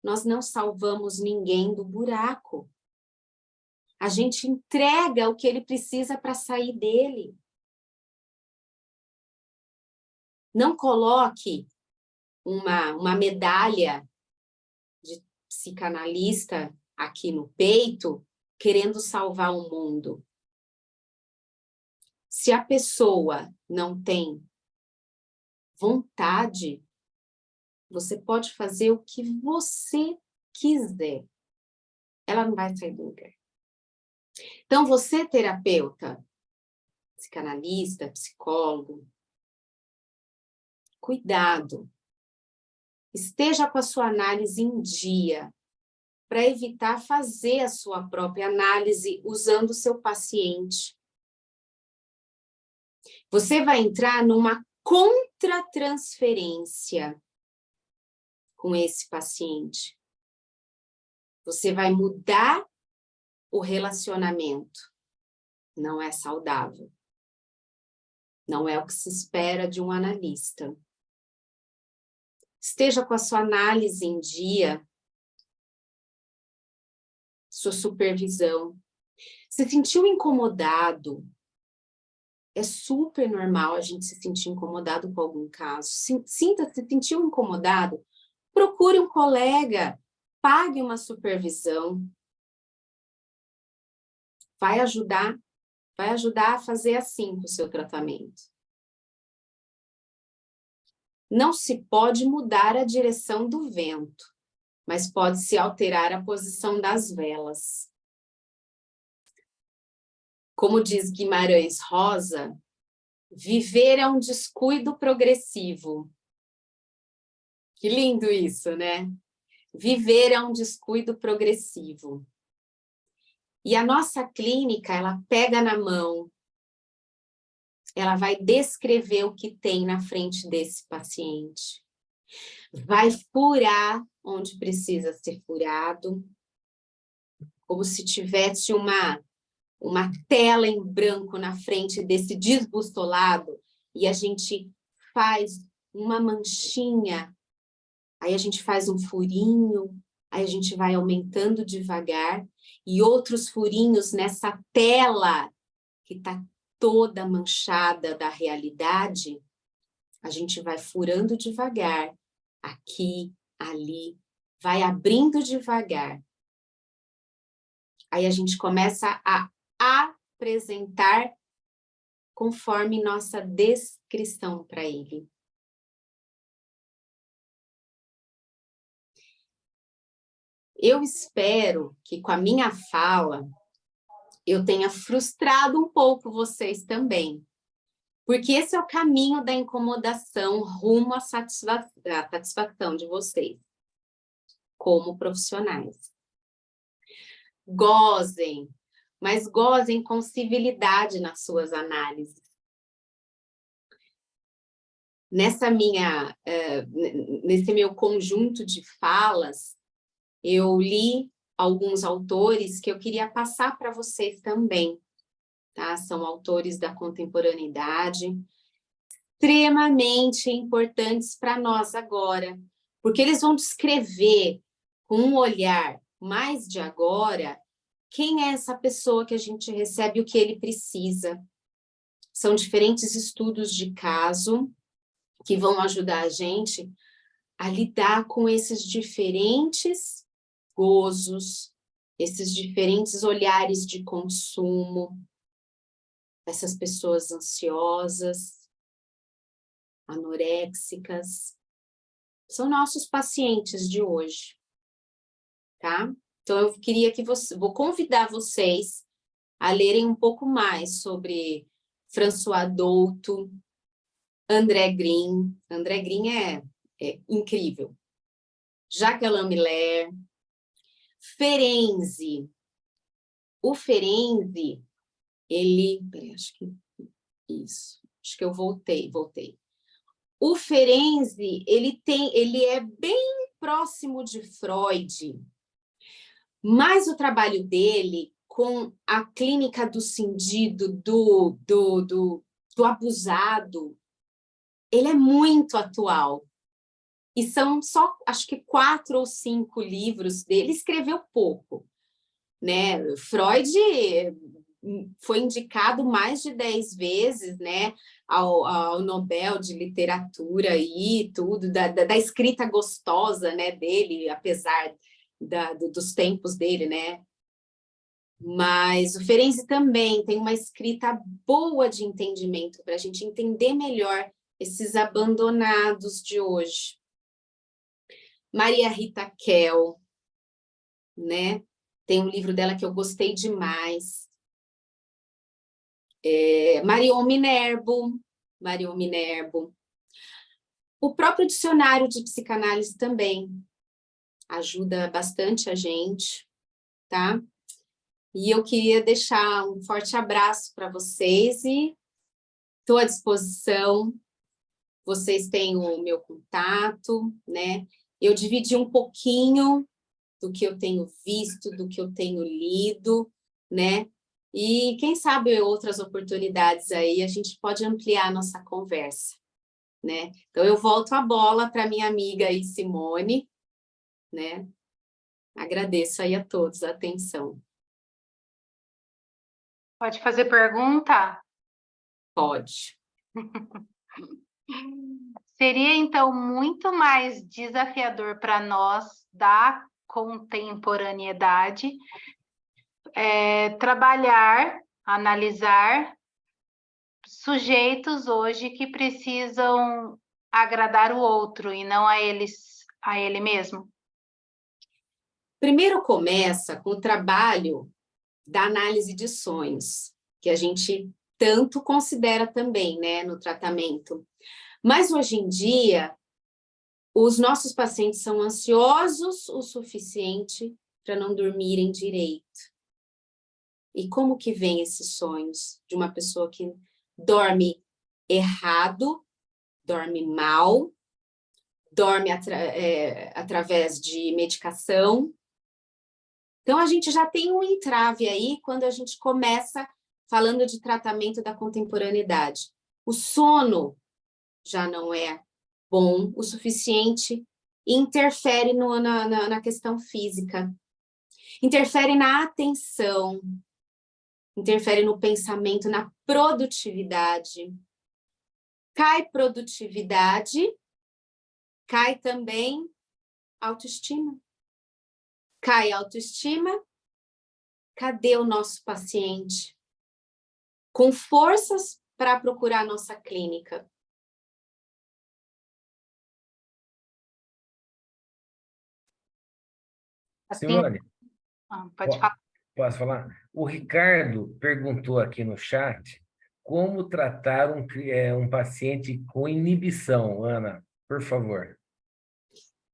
Nós não salvamos ninguém do buraco. A gente entrega o que ele precisa para sair dele. Não coloque uma medalha de psicanalista aqui no peito, querendo salvar o mundo. Se a pessoa não tem vontade, você pode fazer o que você quiser. Ela não vai sair do lugar. Então, você, terapeuta, psicanalista, psicólogo, cuidado. Esteja com a sua análise em dia, para evitar fazer a sua própria análise usando o seu paciente. Você vai entrar numa contratransferência com esse paciente. Você vai mudar o relacionamento. Não é saudável. Não é o que se espera de um analista. Esteja com a sua análise em dia, sua supervisão. Se sentiu incomodado, é super normal a gente se sentir incomodado com algum caso. Se sentiu incomodado, procure um colega, pague uma supervisão. Vai ajudar a fazer assim o seu tratamento. Não se pode mudar a direção do vento, mas pode-se alterar a posição das velas. Como diz Guimarães Rosa, Viver é um descuido progressivo. Que lindo isso, né? Viver é um descuido progressivo. E a nossa clínica, ela pega na mão, ela vai descrever o que tem na frente desse paciente. Vai furar onde precisa ser furado, como se tivesse uma tela em branco na frente desse desbustolado, e a gente faz uma manchinha, aí a gente faz um furinho, aí a gente vai aumentando devagar, e outros furinhos nessa tela que está toda manchada da realidade, a gente vai furando devagar, aqui, ali, vai abrindo devagar. Aí a gente começa a apresentar conforme nossa descrição para ele. Eu espero que com a minha fala eu tenha frustrado um pouco vocês também, porque esse é o caminho da incomodação rumo à satisfação de vocês, como profissionais. Gozem, mas gozem com civilidade nas suas análises. Nesse meu conjunto de falas, eu li alguns autores que eu queria passar para vocês também, tá? São autores da contemporaneidade, extremamente importantes para nós agora, porque eles vão descrever com um olhar mais de agora quem é essa pessoa que a gente recebe, o que ele precisa. São diferentes estudos de caso que vão ajudar a gente a lidar com esses diferentes gozos, esses diferentes olhares de consumo, essas pessoas ansiosas, anoréxicas, são nossos pacientes de hoje, tá? Então, eu queria que vou convidar vocês a lerem um pouco mais sobre François Douto, André Green. André Green é incrível. Jacques Alain Miller, Ferenczi. O Ferenczi, acho que eu voltei. O Ferenczi, ele é bem próximo de Freud, mas o trabalho dele com a clínica do cindido, do abusado, ele é muito atual. E são só, acho que 4 ou 5 livros dele, ele escreveu pouco, né? Freud foi indicado mais de 10 vezes, né, ao Nobel de Literatura e tudo, da escrita gostosa, né, dele, apesar dos tempos dele, né? Mas o Ferenczi também tem uma escrita boa de entendimento, para a gente entender melhor esses abandonados de hoje. Maria Rita Kell, né? Tem um livro dela que eu gostei demais. Marion Minerbo. O próprio dicionário de psicanálise também ajuda bastante a gente, tá? E eu queria deixar um forte abraço para vocês e estou à disposição. Vocês têm o meu contato, né? Eu dividi um pouquinho do que eu tenho visto, do que eu tenho lido, né? E quem sabe outras oportunidades aí a gente pode ampliar a nossa conversa, né? Então eu volto a bola para minha amiga aí, Simone, né? Agradeço aí a todos a atenção. Pode fazer pergunta? Pode. Seria, então, muito mais desafiador para nós da contemporaneidade trabalhar, analisar sujeitos hoje que precisam agradar o outro e não a ele mesmo? Primeiro começa com o trabalho da análise de sonhos, que a gente tanto considera também, né, no tratamento. Mas hoje em dia, os nossos pacientes são ansiosos o suficiente para não dormirem direito. E como que vem esses sonhos de uma pessoa que dorme errado, dorme mal, dorme através de medicação? Então, a gente já tem um entrave aí quando a gente começa falando de tratamento da contemporaneidade. O sono já não é bom o suficiente e interfere na questão física. Interfere na atenção, interfere no pensamento, na produtividade. Cai produtividade, cai também autoestima. Cai autoestima, cadê o nosso paciente? Com forças para procurar a nossa clínica. Simone, Pode falar. posso falar? O Ricardo perguntou aqui no chat como tratar um paciente com inibição. Ana, por favor.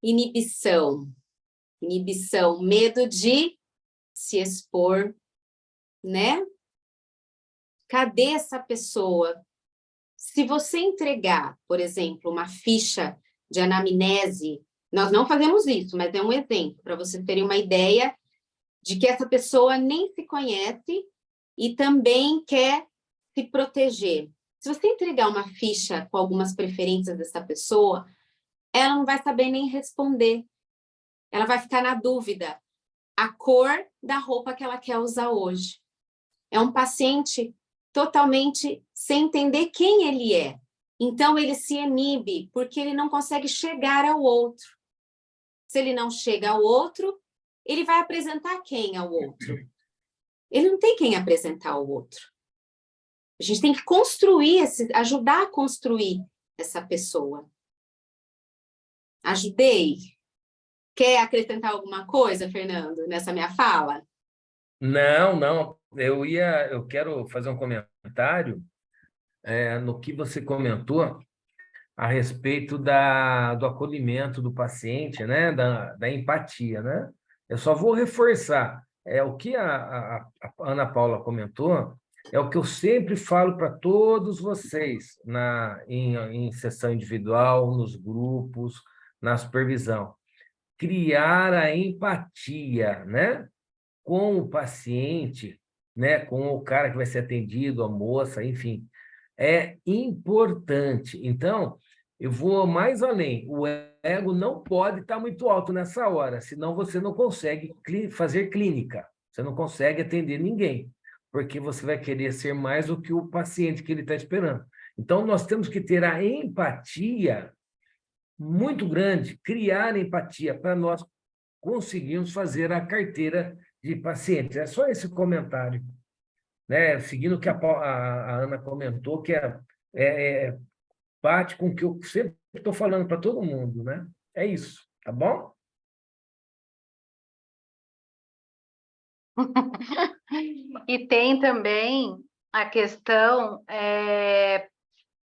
Inibição, medo de se expor, né? Cadê essa pessoa? Se você entregar, por exemplo, uma ficha de anamnese, nós não fazemos isso, mas é um exemplo, para vocês terem uma ideia de que essa pessoa nem se conhece e também quer se proteger. Se você entregar uma ficha com algumas preferências dessa pessoa, ela não vai saber nem responder. Ela vai ficar na dúvida. A cor da roupa que ela quer usar hoje. É um paciente totalmente sem entender quem ele é. Então, ele se inibe porque ele não consegue chegar ao outro. Se ele não chega ao outro, ele vai apresentar quem ao outro? Ele não tem quem apresentar ao outro. A gente tem que construir, ajudar a construir essa pessoa. Ajudei? Quer acrescentar alguma coisa, Fernando, nessa minha fala? Não. Eu quero fazer um comentário no que você comentou a respeito do acolhimento do paciente, né? Da empatia, né? Eu só vou reforçar. O que a Ana Paula comentou é o que eu sempre falo para todos vocês em sessão individual, nos grupos, na supervisão. Criar a empatia, né? Com o paciente, né? Com o cara que vai ser atendido, a moça, enfim. É importante. Então, eu vou mais além. O ego não pode estar muito alto nessa hora, senão você não consegue fazer clínica. Você não consegue atender ninguém, porque você vai querer ser mais do que o paciente que ele está esperando. Então, nós temos que ter a empatia muito grande, criar empatia para nós conseguirmos fazer a carteira de pacientes. É só esse comentário, né? Seguindo o que a Ana comentou, que bate com o que eu sempre estou falando para todo mundo, né? É isso, tá bom? E tem também a questão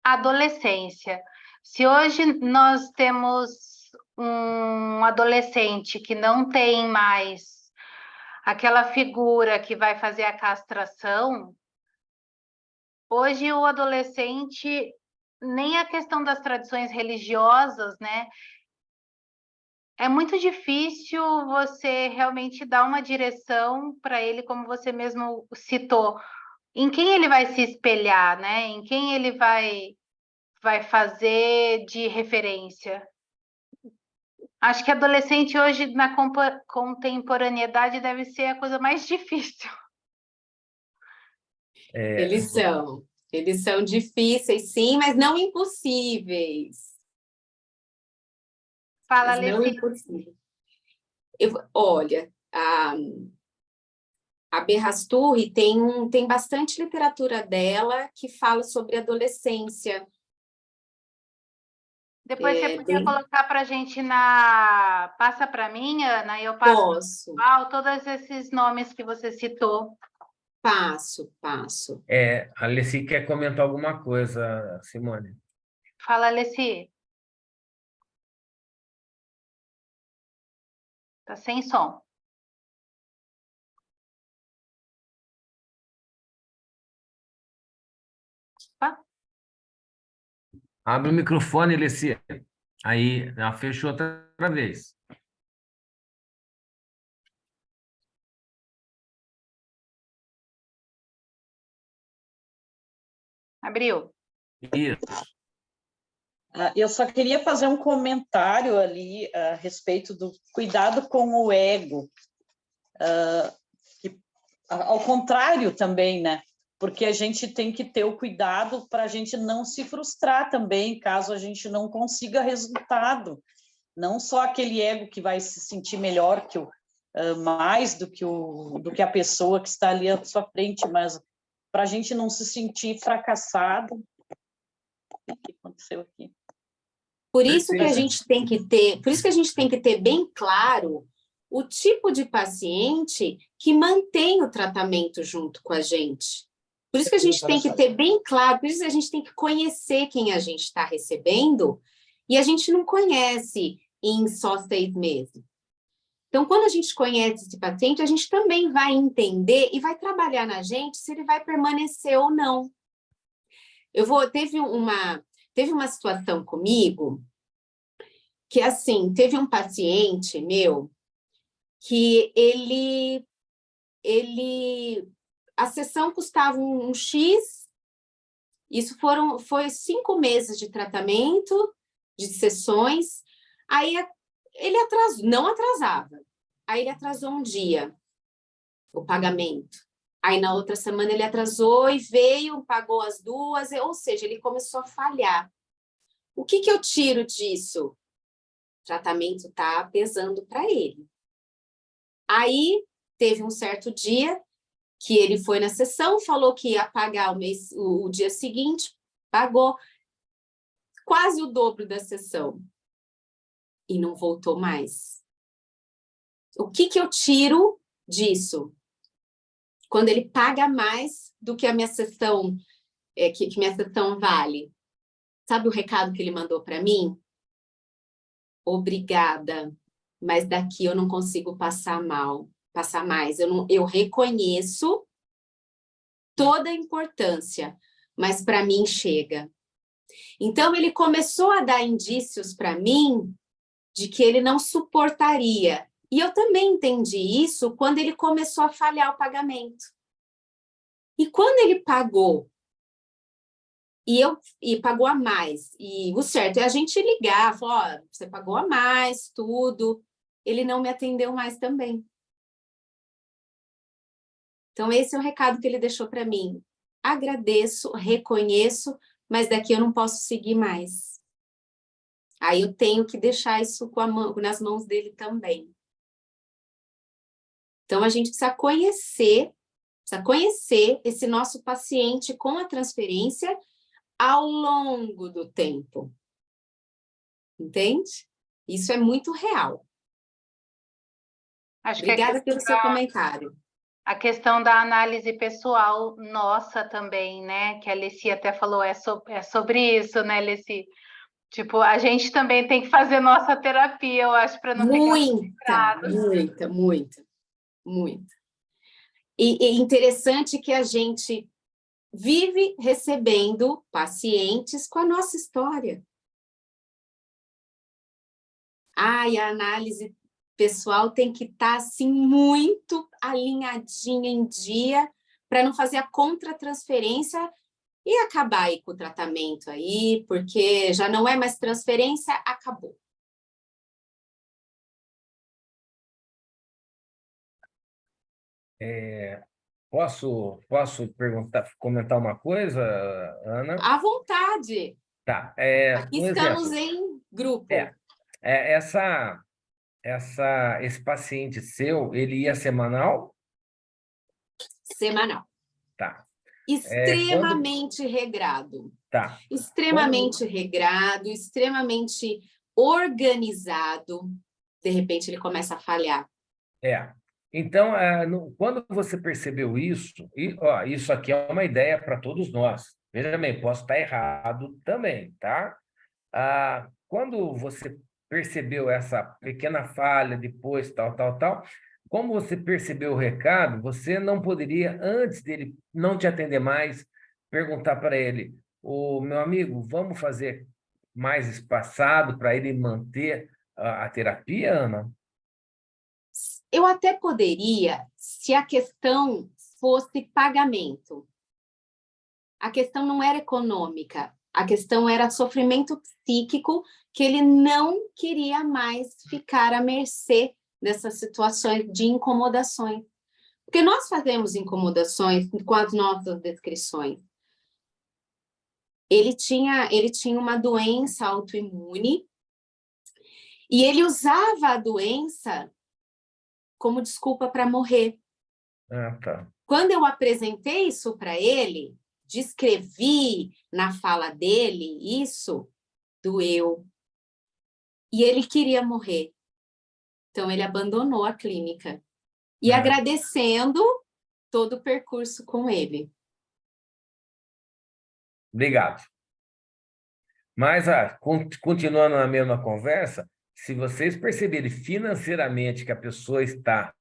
adolescência. Se hoje nós temos um adolescente que não tem mais aquela figura que vai fazer a castração, hoje o adolescente, nem a questão das tradições religiosas, né? É muito difícil você realmente dar uma direção para ele, como você mesmo citou, em quem ele vai se espelhar, né? Em quem ele vai fazer de referência. Acho que adolescente hoje, na contemporaneidade, deve ser a coisa mais difícil. Eles são difíceis, sim, mas não impossíveis. Fala, Mas não impossíveis. Olha, a Berrasturri tem bastante literatura dela que fala sobre adolescência. Depois você podia colocar para a gente Passa para mim, Ana, e eu passo todos esses nomes que você citou. Passo, passo. A Alessi quer comentar alguma coisa, Simone. Fala, Alessi. Tá sem som. Opa. Abre o microfone, Alessi. Aí, ela fechou outra vez. Abriu. Isso. Eu só queria fazer um comentário ali a respeito do cuidado com o ego. Ao contrário também, né? Porque a gente tem que ter o cuidado para a gente não se frustrar também, caso a gente não consiga resultado. Não só aquele ego que vai se sentir melhor que mais do que a pessoa que está ali à sua frente, mas para a gente não se sentir fracassado. O que aconteceu aqui? Por isso que a gente tem que ter bem claro o tipo de paciente que mantém o tratamento junto com a gente. Por isso que a gente tem que ter bem claro, por isso que a gente tem que conhecer quem a gente está recebendo, e a gente não conhece em só 6 meses. Então, quando a gente conhece esse paciente, a gente também vai entender e vai trabalhar na gente se ele vai permanecer ou não. Teve uma situação comigo que, assim, teve um paciente meu que a sessão custava um X, isso foi 5 meses de tratamento, de sessões, aí ele não atrasava, aí ele atrasou um dia, o pagamento. Aí, na outra semana, ele atrasou e veio, pagou as 2, ou seja, ele começou a falhar. O que eu tiro disso? O tratamento está pesando para ele. Aí, teve um certo dia que ele foi na sessão, falou que ia pagar o dia seguinte, pagou quase o dobro da sessão e não voltou mais. O que eu tiro disso? Quando ele paga mais do que a minha sessão, que minha sessão vale. Sabe o recado que ele mandou para mim? Obrigada, mas daqui eu não consigo passar mais. Eu reconheço toda a importância, mas para mim chega. Então, ele começou a dar indícios para mim de que ele não suportaria. E eu também entendi isso quando ele começou a falhar o pagamento. E quando ele pagou, e pagou a mais, e o certo é a gente ligar, falar, você pagou a mais, tudo, ele não me atendeu mais também. Então, esse é o recado que ele deixou para mim. Agradeço, reconheço, mas daqui eu não posso seguir mais. Aí eu tenho que deixar isso nas mãos dele também. Então, a gente precisa conhecer esse nosso paciente com a transferência ao longo do tempo. Entende? Isso é muito real. Obrigada pelo seu comentário. A questão da análise pessoal nossa também, né? Que a Alessi até falou, é sobre isso, né, Alessi? Tipo, a gente também tem que fazer nossa terapia, eu acho, para não ficar frustrado. Muita. E é interessante que a gente vive recebendo pacientes com a nossa história. A análise pessoal tem que estar, assim, muito alinhadinha em dia para não fazer a contratransferência e acabar aí com o tratamento aí, porque já não é mais transferência, acabou. Posso comentar uma coisa, Ana? À vontade. Tá. Aqui estamos em grupo. Esse paciente seu, ele ia semanal? Semanal. Tá. Extremamente regrado. Tá. Extremamente regrado, extremamente organizado. De repente, ele começa a falhar. Então, quando você percebeu isso, e ó, isso aqui é uma ideia para todos nós. Veja bem, posso estar errado também, tá? Quando você percebeu essa pequena falha depois, tal, como você percebeu o recado, você não poderia, antes dele não te atender mais, perguntar para ele, ô, meu amigo, vamos fazer mais espaçado para ele manter a terapia, Ana? Eu até poderia, se a questão fosse pagamento. A questão não era econômica, a questão era sofrimento psíquico, que ele não queria mais ficar à mercê dessas situações de incomodações. Porque nós fazemos incomodações com as nossas descrições. Ele tinha uma doença autoimune e ele usava a doença como desculpa para morrer. Tá. Quando eu apresentei isso para ele, descrevi na fala dele isso, doeu. E ele queria morrer. Então, ele abandonou a clínica. E agradecendo todo o percurso com ele. Obrigado. Mas, continuando na mesma conversa, se vocês perceberem financeiramente que a pessoa está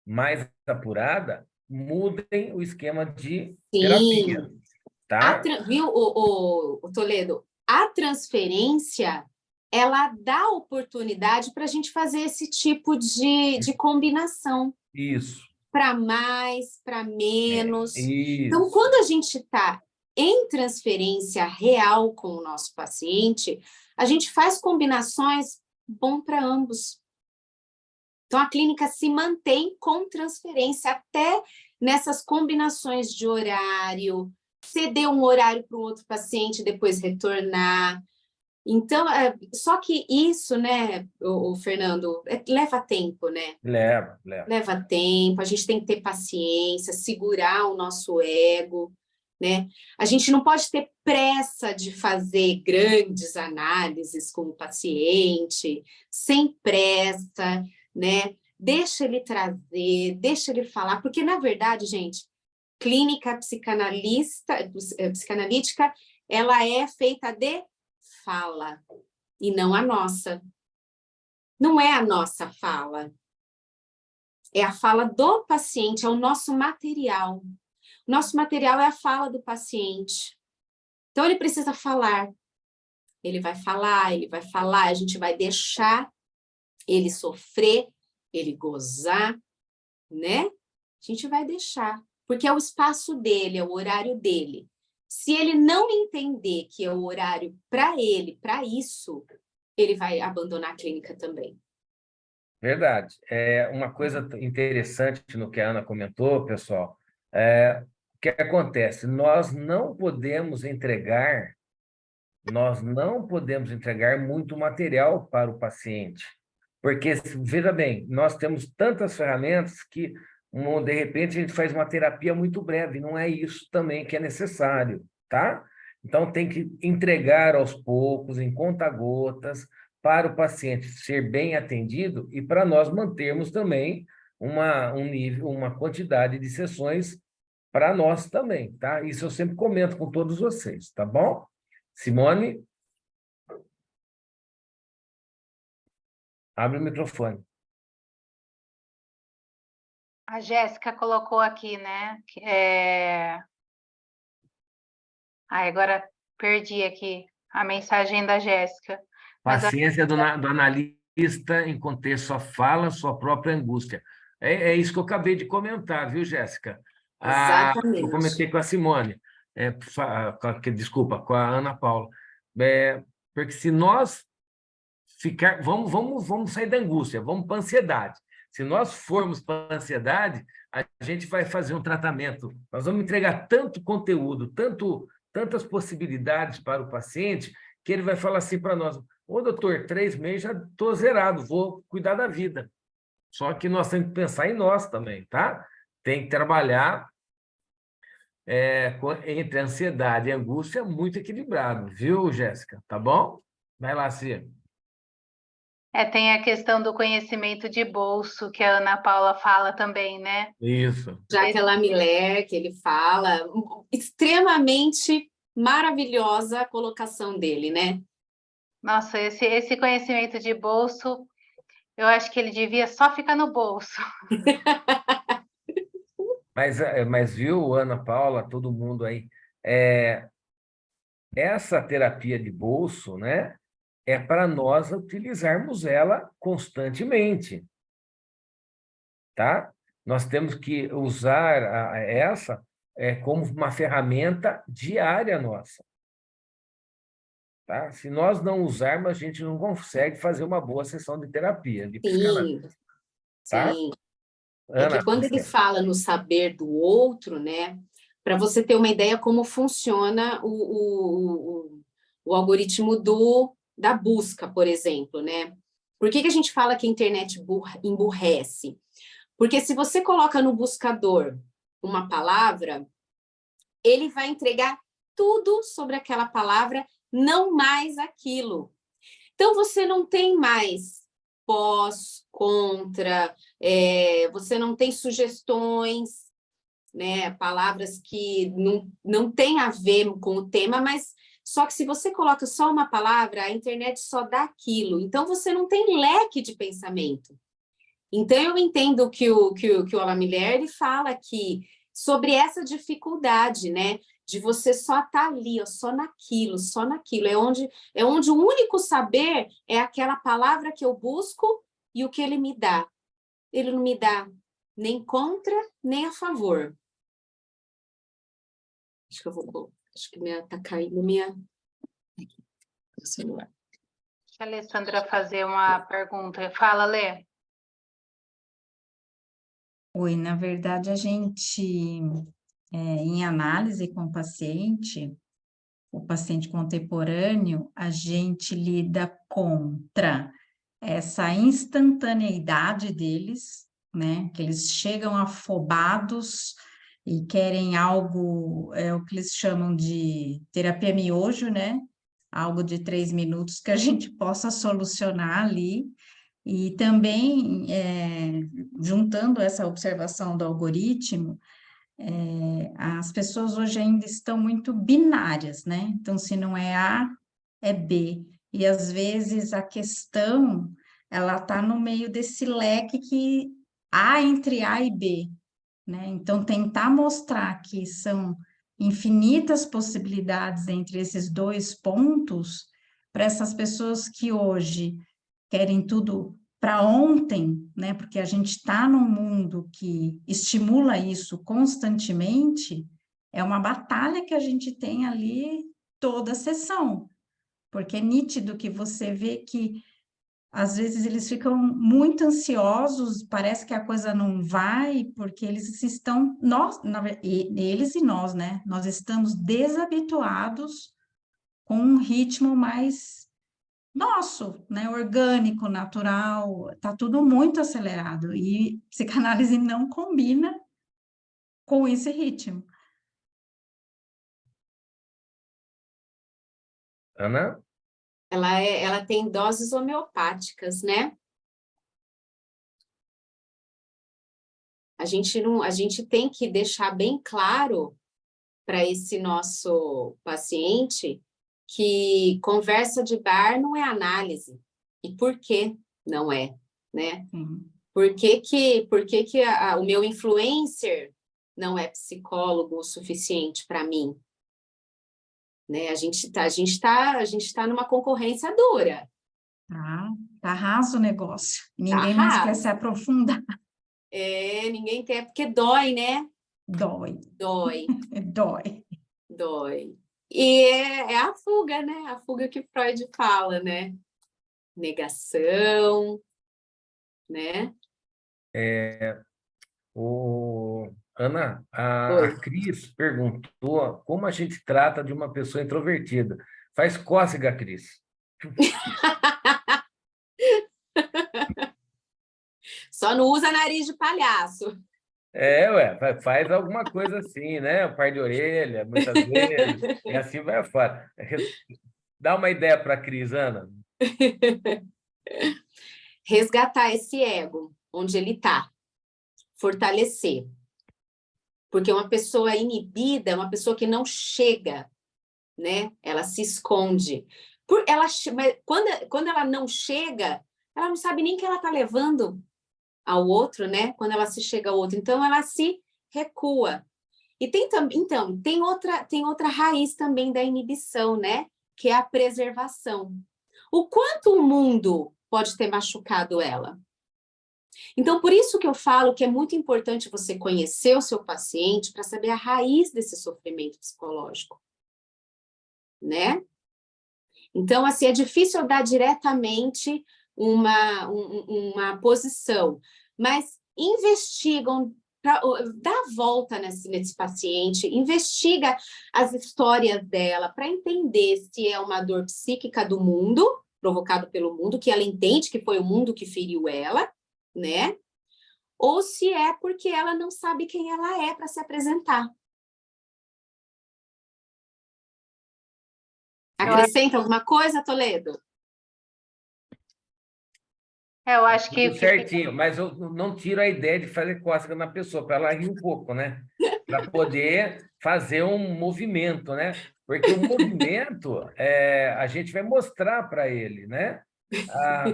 mais apurada, mudem o esquema de terapia, Sim. tá? Viu, o Toledo? A transferência, ela dá oportunidade para a gente fazer esse tipo de combinação. Isso. Para mais, para menos. Isso. Então, quando a gente está em transferência real com o nosso paciente, a gente faz combinações bom para ambos. Então, a clínica se mantém com transferência até nessas combinações de horário, ceder um horário para um outro paciente, depois retornar. Então, só que isso, né, o Fernando, leva tempo, né? Leva. Leva tempo, a gente tem que ter paciência, segurar o nosso ego, né? A gente não pode ter pressa de fazer grandes análises com o paciente, sem pressa, né? Deixa ele trazer, deixa ele falar, porque, na verdade, gente, clínica psicanalítica, ela é feita de fala, e não a nossa. Não é a nossa fala. É a fala do paciente, é o nosso material. O nosso material é a fala do paciente. Então, ele precisa falar. Ele vai falar, a gente vai deixar ele sofrer, ele gozar, né? A gente vai deixar, porque é o espaço dele, é o horário dele. Se ele não entender que é o horário para ele, para isso, ele vai abandonar a clínica também. Verdade. Uma coisa interessante no que a Ana comentou, pessoal, o que acontece? Nós não podemos entregar muito material para o paciente, porque, veja bem, nós temos tantas ferramentas que, de repente, a gente faz uma terapia muito breve, não é isso também que é necessário, tá? Então, tem que entregar aos poucos, em conta-gotas, para o paciente ser bem atendido e para nós mantermos também uma quantidade de sessões para nós também, tá? Isso eu sempre comento com todos vocês, tá bom? Simone? Abre o microfone. A Jéssica colocou aqui, né? Agora perdi aqui a mensagem da Jéssica. Paciência do analista em conter sua fala, sua própria angústia. É isso que eu acabei de comentar, viu, Jéssica? Exatamente. Eu comentei com a Simone, desculpa, com a Ana Paula. Porque se nós vamos sair da angústia, vamos para a ansiedade. Se nós formos para a ansiedade, a gente vai fazer um tratamento. Nós vamos entregar tanto conteúdo, tantas possibilidades para o paciente, que ele vai falar assim para nós: ô, doutor, 3 meses já estou zerado, vou cuidar da vida. Só que nós temos que pensar em nós também, tá? Tem que trabalhar entre ansiedade e angústia muito equilibrado, viu, Jéssica? Tá bom? Vai lá, Cia. Tem a questão do conhecimento de bolso, que a Ana Paula fala também, né? Isso. Jacques Lamillère, que ele fala, extremamente maravilhosa a colocação dele, né? Nossa, esse conhecimento de bolso, eu acho que ele devia só ficar no bolso. Mas viu, Ana Paula, todo mundo aí, é, essa terapia de bolso, né, é para nós utilizarmos ela constantemente, tá? Nós temos que usar essa como uma ferramenta diária nossa, tá? Se nós não usarmos, a gente não consegue fazer uma boa sessão de terapia, de psicanálise, Sim, tá? sim. É Ana, que quando ele fala no saber do outro, né? Para você ter uma ideia como funciona o algoritmo da busca, por exemplo, né? Por que a gente fala que a internet emburrece? Porque se você coloca no buscador uma palavra, ele vai entregar tudo sobre aquela palavra, não mais aquilo. Então, você não tem mais pós, contra, você não tem sugestões, né? Palavras que não tem a ver com o tema, mas só que se você coloca só uma palavra, a internet só dá aquilo. Então, você não tem leque de pensamento. Então, eu entendo que o Alain Miller ele fala aqui sobre essa dificuldade, né? De você só estar ali, ó, só naquilo, só naquilo. É onde o único saber é aquela palavra que eu busco e o que ele me dá. Ele não me dá nem contra, nem a favor. Acho que tá caindo minha celular. Deixa a Alessandra fazer uma pergunta. Fala, Lê. Oi, na verdade, a gente, em análise com o paciente contemporâneo, a gente lida contra essa instantaneidade deles, né? Que eles chegam afobados e querem algo, o que eles chamam de terapia miojo, né? Algo de 3 minutos que a gente possa solucionar ali. E também, juntando essa observação do algoritmo, as pessoas hoje ainda estão muito binárias, né? Então, se não é A, é B. E, às vezes, a questão, ela está no meio desse leque que há entre A e B, né? Então, tentar mostrar que são infinitas possibilidades entre esses dois pontos, para essas pessoas que hoje querem tudo para ontem, né? Porque a gente está num mundo que estimula isso constantemente, é uma batalha que a gente tem ali toda a sessão, porque é nítido que você vê que às vezes eles ficam muito ansiosos, parece que a coisa não vai, porque eles estão, eles e nós, né? Nós estamos desabituados com um ritmo mais nosso, né, orgânico, natural, tá tudo muito acelerado e psicanálise não combina com esse ritmo. Ana? Ela tem doses homeopáticas, né? A gente tem que deixar bem claro para esse nosso paciente que conversa de bar não é análise. E por que não é, né? Por que o meu influencer não é psicólogo o suficiente para mim? Né? A gente tá numa concorrência dura. Tá raso o negócio. Ninguém Tá mais quer raso. se aprofundar. Ninguém quer, porque dói, né? Dói. Dói. Dói. Dói. E é a fuga, né? A fuga que Freud fala, né? Negação, né? Ana, Oi. a Cris perguntou como a gente trata de uma pessoa introvertida. Faz cócega, Cris. Só não usa nariz de palhaço. Faz alguma coisa assim, né? Um par de orelha, muitas vezes, e assim vai fora. Dá uma ideia para a Cris, Ana. resgatar esse ego, onde ele está, fortalecer. Porque uma pessoa inibida é uma pessoa que não chega, né? Ela se esconde. Quando ela não chega, ela não sabe nem que ela está levando ao outro, né? Quando ela se chega ao outro. Então, ela se recua. E tem outra raiz também da inibição, né? Que é a preservação. O quanto o mundo pode ter machucado ela? Então, por isso que eu falo que é muito importante você conhecer o seu paciente para saber a raiz desse sofrimento psicológico, né? Então, assim, é difícil eu dar diretamente uma posição, mas investigam, dá a volta nesse paciente, investiga as histórias dela para entender se é uma dor psíquica do mundo, provocado pelo mundo, que ela entende que foi o mundo que feriu ela, né? Ou se é porque ela não sabe quem ela é para se apresentar. Acrescenta alguma coisa, Toledo? Eu acho que... Tudo certinho, mas eu não tiro a ideia de fazer cócega na pessoa, para ela rir um pouco, né? Para poder fazer um movimento, né? Porque o movimento, a gente vai mostrar para ele, né?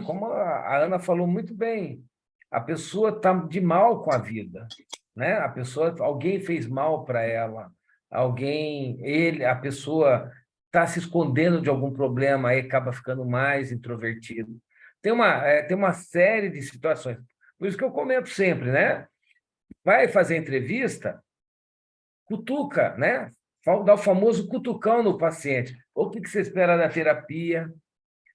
Como a Ana falou muito bem, a pessoa está de mal com a vida, né? Alguém fez mal para ela, a pessoa está se escondendo de algum problema, aí acaba ficando mais introvertido. Tem uma série de situações. Por isso que eu comento sempre, né? Vai fazer entrevista, cutuca, né? Dá o famoso cutucão no paciente. O que você espera da terapia?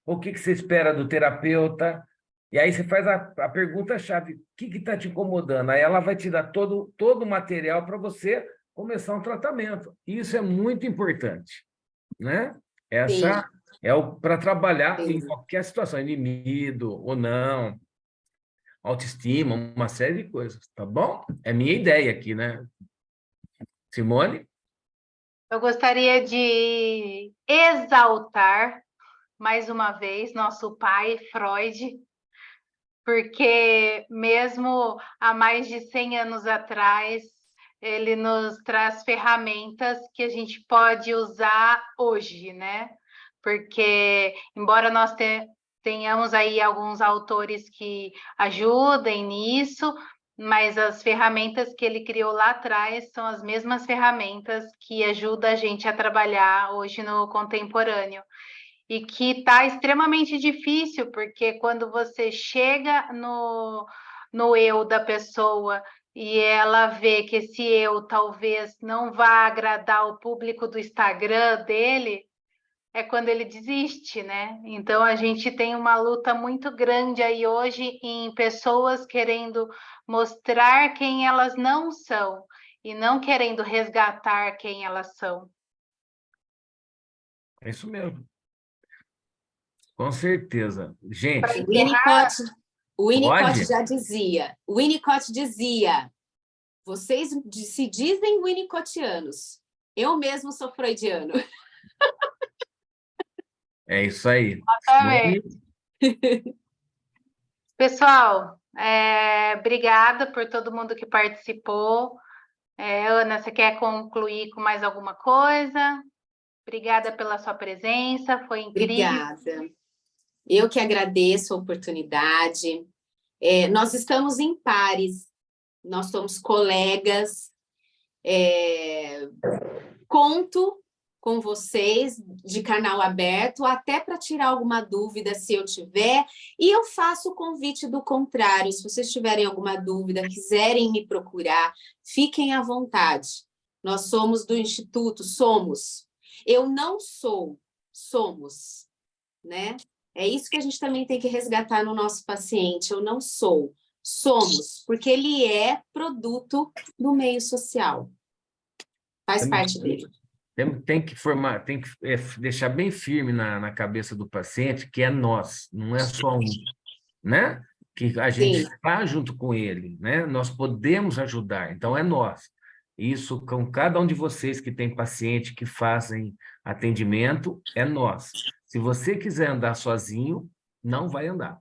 O que você espera do terapeuta? E aí você faz a pergunta-chave. O que está te incomodando? Aí ela vai te dar todo o material para você começar um tratamento. Isso é muito importante, né? Essa para trabalhar em qualquer situação, inimigo ou não, autoestima, uma série de coisas, tá bom? É minha ideia aqui, né? Simone? Eu gostaria de exaltar, mais uma vez, nosso pai, Freud, porque mesmo há mais de 100 anos atrás, ele nos traz ferramentas que a gente pode usar hoje, né? Porque, embora nós tenhamos aí alguns autores que ajudem nisso, mas as ferramentas que ele criou lá atrás são as mesmas ferramentas que ajudam a gente a trabalhar hoje no contemporâneo. E que está extremamente difícil, porque quando você chega no eu da pessoa e ela vê que esse eu talvez não vá agradar o público do Instagram dele, é quando ele desiste, né? Então, a gente tem uma luta muito grande aí hoje em pessoas querendo mostrar quem elas não são e não querendo resgatar quem elas são. É isso mesmo. Com certeza. Gente, o Winnicott já dizia, vocês se dizem winnicottianos, eu mesmo sou freudiano. É isso aí. Exatamente. Pessoal, obrigada por todo mundo que participou. Ana, você quer concluir com mais alguma coisa? Obrigada pela sua presença, foi incrível. Obrigada. Eu que agradeço a oportunidade. Nós estamos em pares, nós somos colegas. Conto com vocês de canal aberto, até para tirar alguma dúvida, se eu tiver, e eu faço o convite do contrário, se vocês tiverem alguma dúvida, quiserem me procurar, fiquem à vontade. Nós somos do Instituto, eu não sou, somos, né? É isso que a gente também tem que resgatar no nosso paciente, eu não sou, somos, porque ele é produto do meio social, faz parte dele. Tem que deixar bem firme na cabeça do paciente que é nós, não é só um, né? Que a gente está junto com ele, né? Nós podemos ajudar, então é nós. Isso com cada um de vocês que tem paciente que fazem atendimento, é nós. Se você quiser andar sozinho, não vai andar.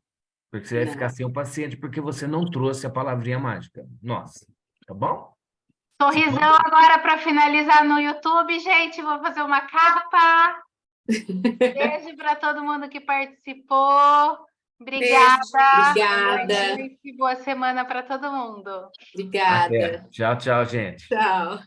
Porque você vai Não. ficar sem o paciente porque você não trouxe a palavrinha mágica. Nossa, tá bom? Sorrisão agora para finalizar no YouTube, gente. Vou fazer uma capa. Beijo para todo mundo que participou. Obrigada. Obrigada. Boa noite, boa semana para todo mundo. Obrigada. Até. Tchau, tchau, gente. Tchau.